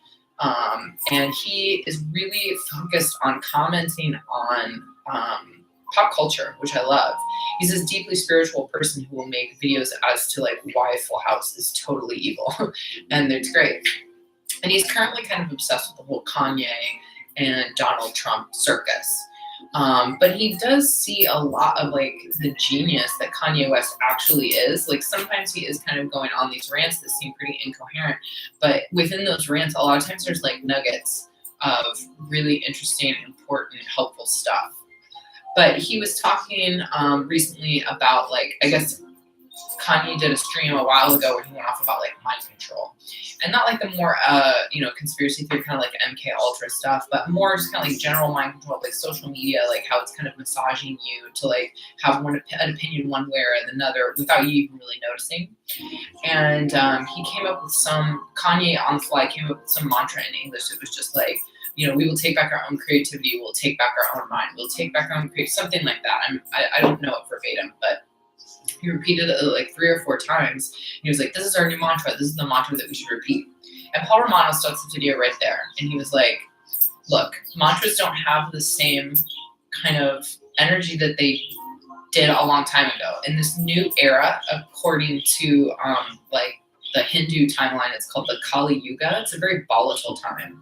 And he is really focused on commenting on pop culture, which I love. He's this deeply spiritual person who will make videos as to like why Full House is totally evil. And it's great. And he's currently kind of obsessed with the whole Kanye and Donald Trump circus. But he does see a lot of like the genius that Kanye West actually is. Like sometimes he is kind of going on these rants that seem pretty incoherent, but within those rants, a lot of times there's like nuggets of really interesting, important, helpful stuff. But he was talking recently about like, I guess Kanye did a stream a while ago where he went off about like mind control, and not like the more conspiracy theory kind of like MK Ultra stuff, but more just kind of like general mind control, like social media, like how it's kind of massaging you to like have an opinion one way or another without you even really noticing. And he came up with Kanye on the fly came up with some mantra in English. It was just like, you know, we will take back our own creativity, we'll take back our own mind, we'll take back our own creativity, something like that. I don't know it verbatim, but he repeated it like 3 or 4 times. He was like, this is our new mantra. This is the mantra that we should repeat. And Paul Romano starts the video right there. And he was like, look, mantras don't have the same kind of energy that they did a long time ago. In this new era, according to like the Hindu timeline, it's called the Kali Yuga. It's a very volatile time.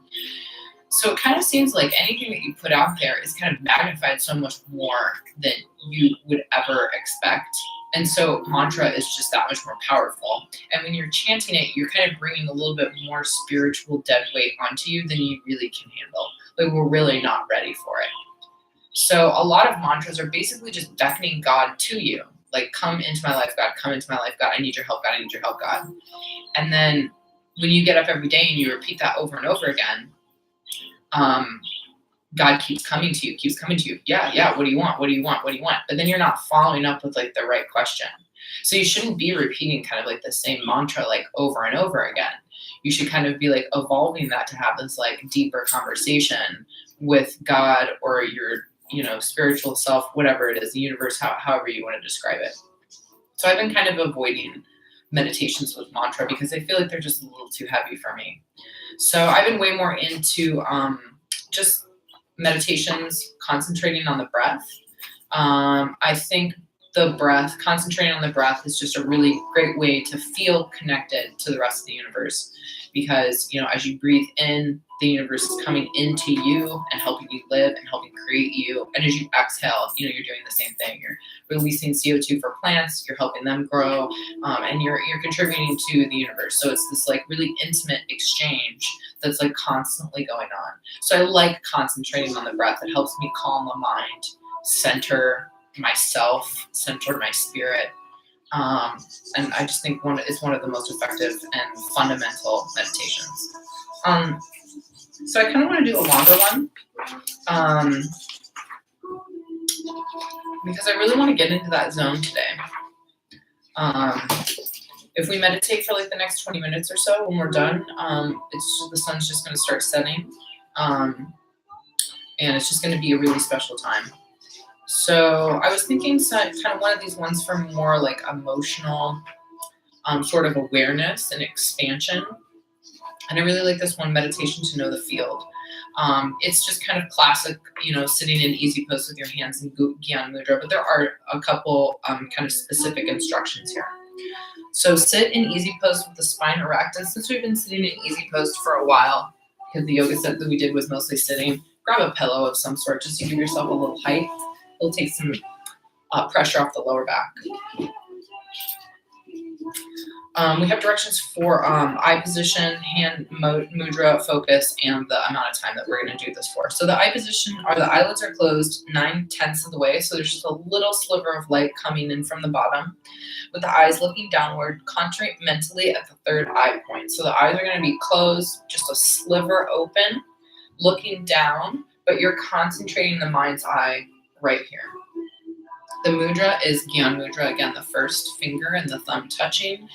So it kind of seems like anything that you put out there is kind of magnified so much more than you would ever expect. And so mantra is just that much more powerful. And when you're chanting it, you're kind of bringing a little bit more spiritual dead weight onto you than you really can handle. like we're really not ready for it. So a lot of mantras are basically just beckoning God to you. Like, come into my life, God, come into my life, God, I need your help, God, I need your help, God. And then when you get up every day and you repeat that over and over again, God keeps coming to you, keeps coming to you. Yeah, what do you want? What do you want? What do you want? But then you're not following up with like the right question. So you shouldn't be repeating kind of like the same mantra like over and over again. You should kind of be like evolving that to have this like deeper conversation with God or your, spiritual self, whatever it is, the universe, however you want to describe it. So I've been kind of avoiding meditations with mantra because I feel like they're just a little too heavy for me. So I've been way more into just meditations, concentrating on the breath. I think concentrating on the breath is just a really great way to feel connected to the rest of the universe because, as you breathe in, the universe is coming into you and helping you live and helping create you. And as you exhale, you're doing the same thing. You're releasing CO2 for plants, you're helping them grow, and you're contributing to the universe. So it's this like really intimate exchange that's like constantly going on. So I like concentrating on the breath. It helps me calm the mind, center myself, center my spirit. And I just think it's one of the most effective and fundamental meditations. So I kind of want to do a longer one because I really want to get into that zone today. If we meditate for like the next 20 minutes or so, when we're done, the sun's just going to start setting, and it's just going to be a really special time. So I was thinking kind of one of these ones for more like emotional sort of awareness and expansion. And I really like this one, meditation to know the field. It's just kind of classic, sitting in easy pose with your hands in Gyan Mudra, but there are a couple kind of specific instructions here. So sit in easy pose with the spine erect. And since we've been sitting in easy pose for a while, because the yoga set that we did was mostly sitting, grab a pillow of some sort just to give yourself a little height. It'll take some pressure off the lower back. We have directions for eye position, hand mudra, focus, and the amount of time that we're going to do this for. So the eye position the eyelids are closed 9/10 of the way. So there's just a little sliver of light coming in from the bottom. With the eyes looking downward, concentrate mentally at the third eye point. So the eyes are going to be closed, just a sliver open, looking down, but you're concentrating the mind's eye right here. The mudra is Gyan Mudra, again, the first finger and the thumb touching.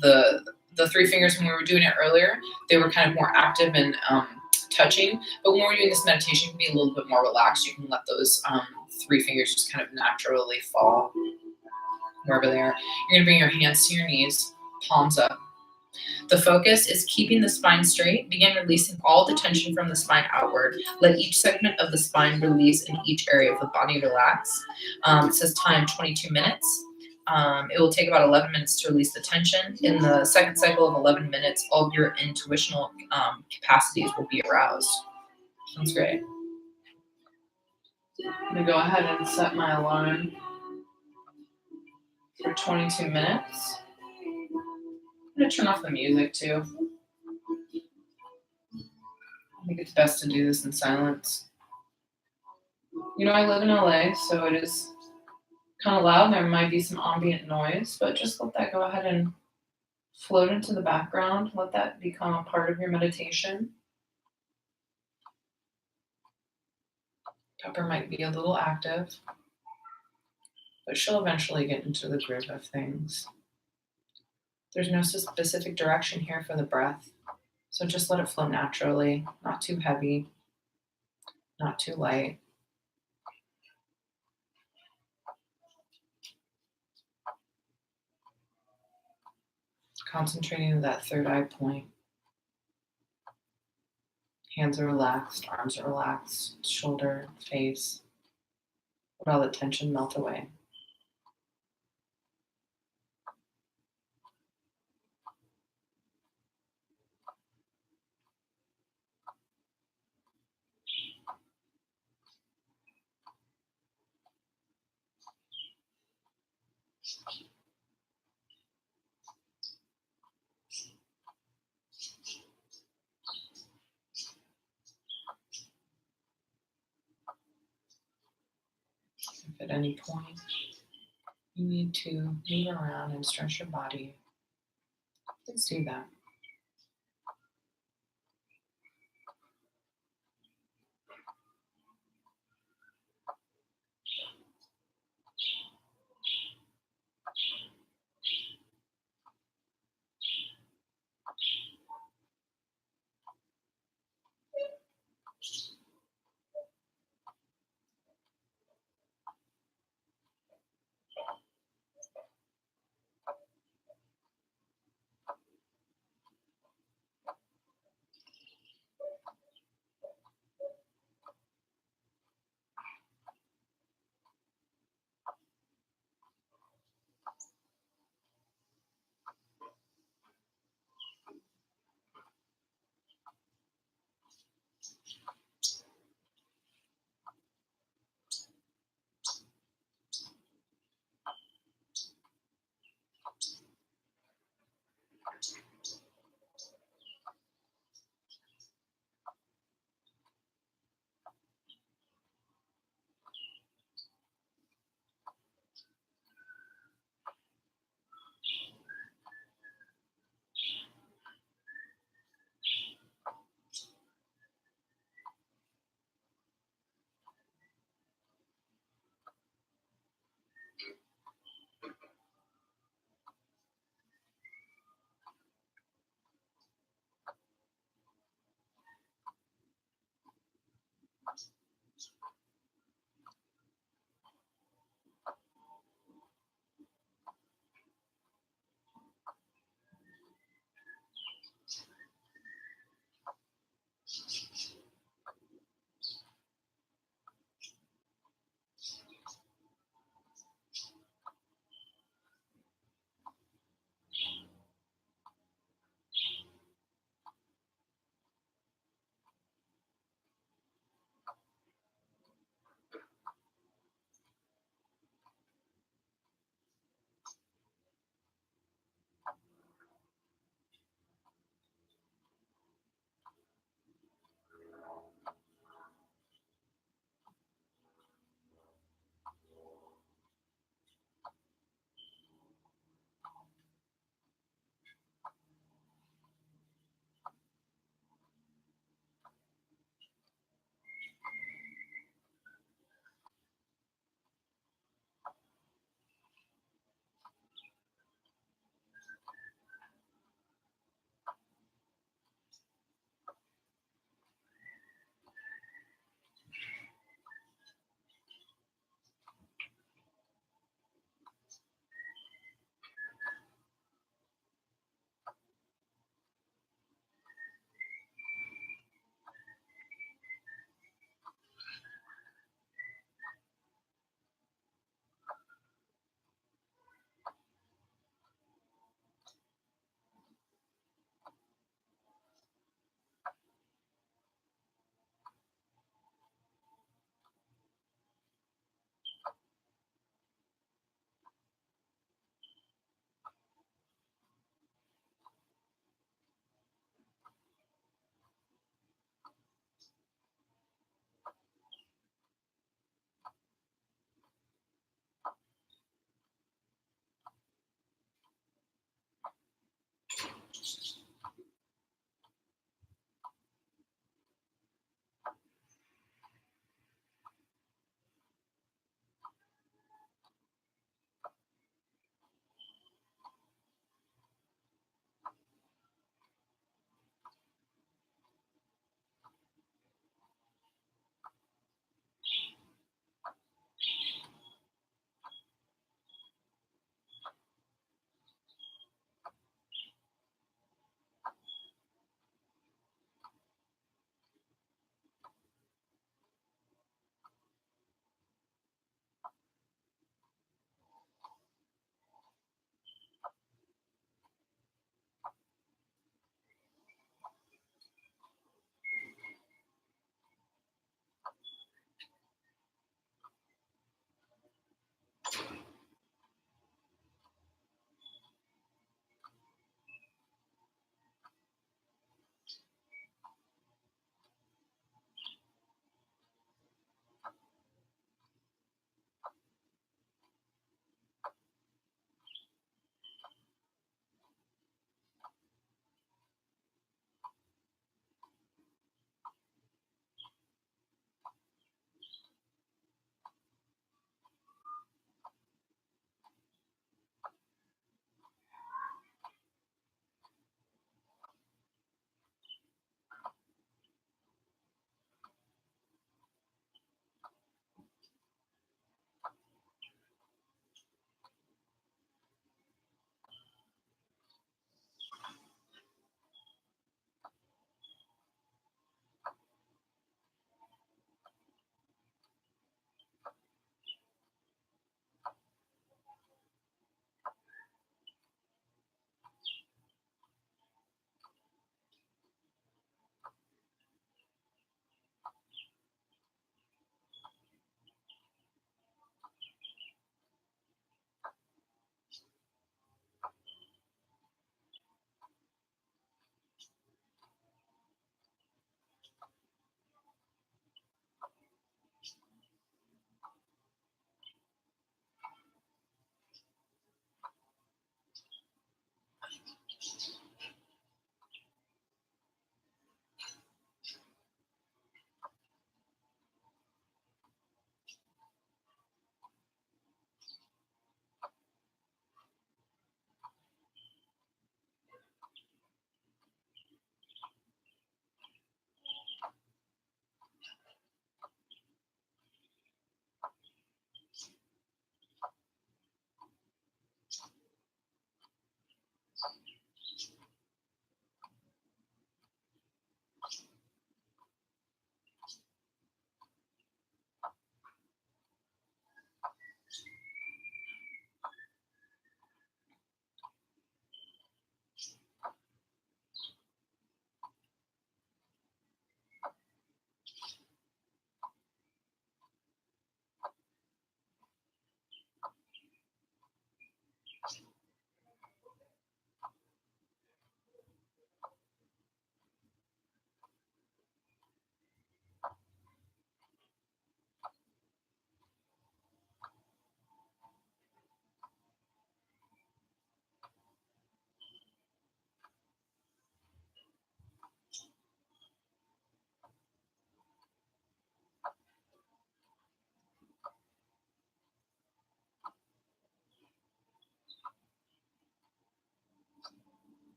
The three fingers, when we were doing it earlier, they were kind of more active and touching. But when we're doing this meditation, you can be a little bit more relaxed. You can let those three fingers just kind of naturally fall wherever they are. You're going to bring your hands to your knees, palms up. The focus is keeping the spine straight. Begin releasing all the tension from the spine outward. Let each segment of the spine release and each area of the body relax. It says time 22 minutes. It will take about 11 minutes to release the tension. In the second cycle of 11 minutes, all of your intuitional capacities will be aroused. Sounds great. I'm going to go ahead and set my alarm for 22 minutes. I'm going to turn off the music too. I think it's best to do this in silence. I live in LA, so it is kind of loud. There might be some ambient noise, but just let that go ahead and float into the background. Let that become a part of your meditation. Pepper might be a little active, but she'll eventually get into the groove of things. There's no specific direction here for the breath, so just let it flow naturally, not too heavy, not too light. Concentrating on that third eye point. Hands are relaxed, arms are relaxed, shoulder, face. Let all the tension melt away. If at any point you need to move around and stretch your body, please do that.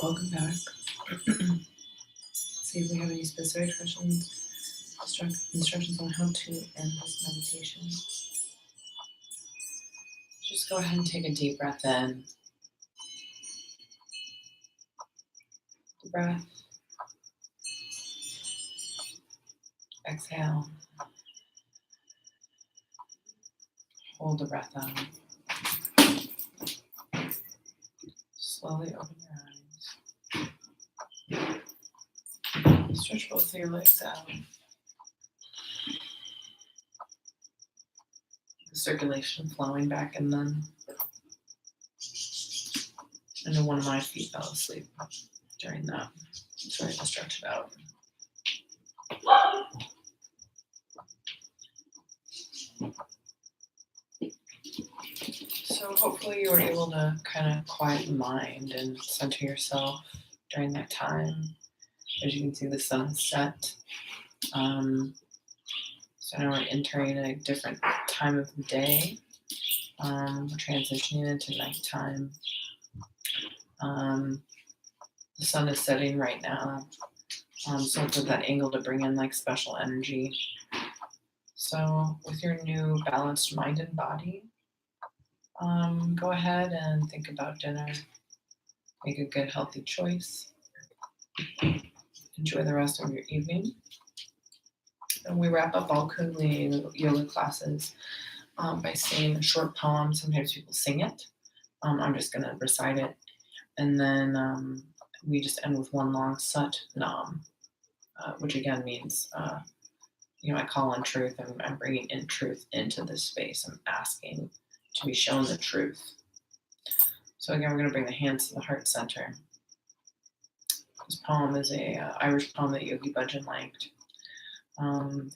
Welcome back. See if we have any specific questions, instructions on how to end this meditation. Just go ahead and take a deep breath in. Deep breath. Exhale. Hold the breath out. Slowly open your eyes. Stretch both of your legs out. The circulation flowing back in them. I know one of my feet fell asleep during that, so I had to stretch it out. So hopefully you were able to kind of quiet your mind and center yourself during that time. As you can see, the sun is set. So now we're entering a different time of the day. We're transitioning into nighttime. The sun is setting right now. So look at that angle to bring in like special energy. So with your new balanced mind and body, go ahead and think about dinner. Make a good healthy choice. Enjoy the rest of your evening. And we wrap up all Kundalini yoga classes by saying a short poem. Sometimes people sing it. I'm just going to recite it. And then we just end with one long Sat Nam, which again means, I call on truth. I'm bringing in truth into this space. I'm asking to be shown the truth. So again, we're going to bring the hands to the heart center. This poem is a Irish poem that Yogi Bhajan liked.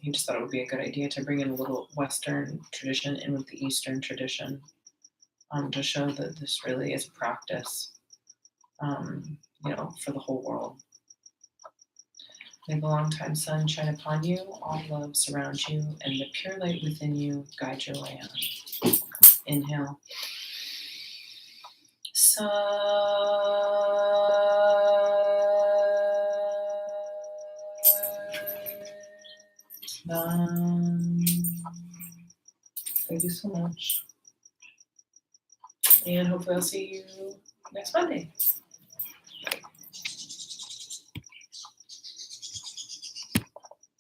He just thought it would be a good idea to bring in a little Western tradition in with the Eastern tradition, to show that this really is a practice, for the whole world. May the long-time sun shine upon you, all love surround you, and the pure light within you guide your way on. Inhale. Thank you so much. And hopefully I'll see you next Monday.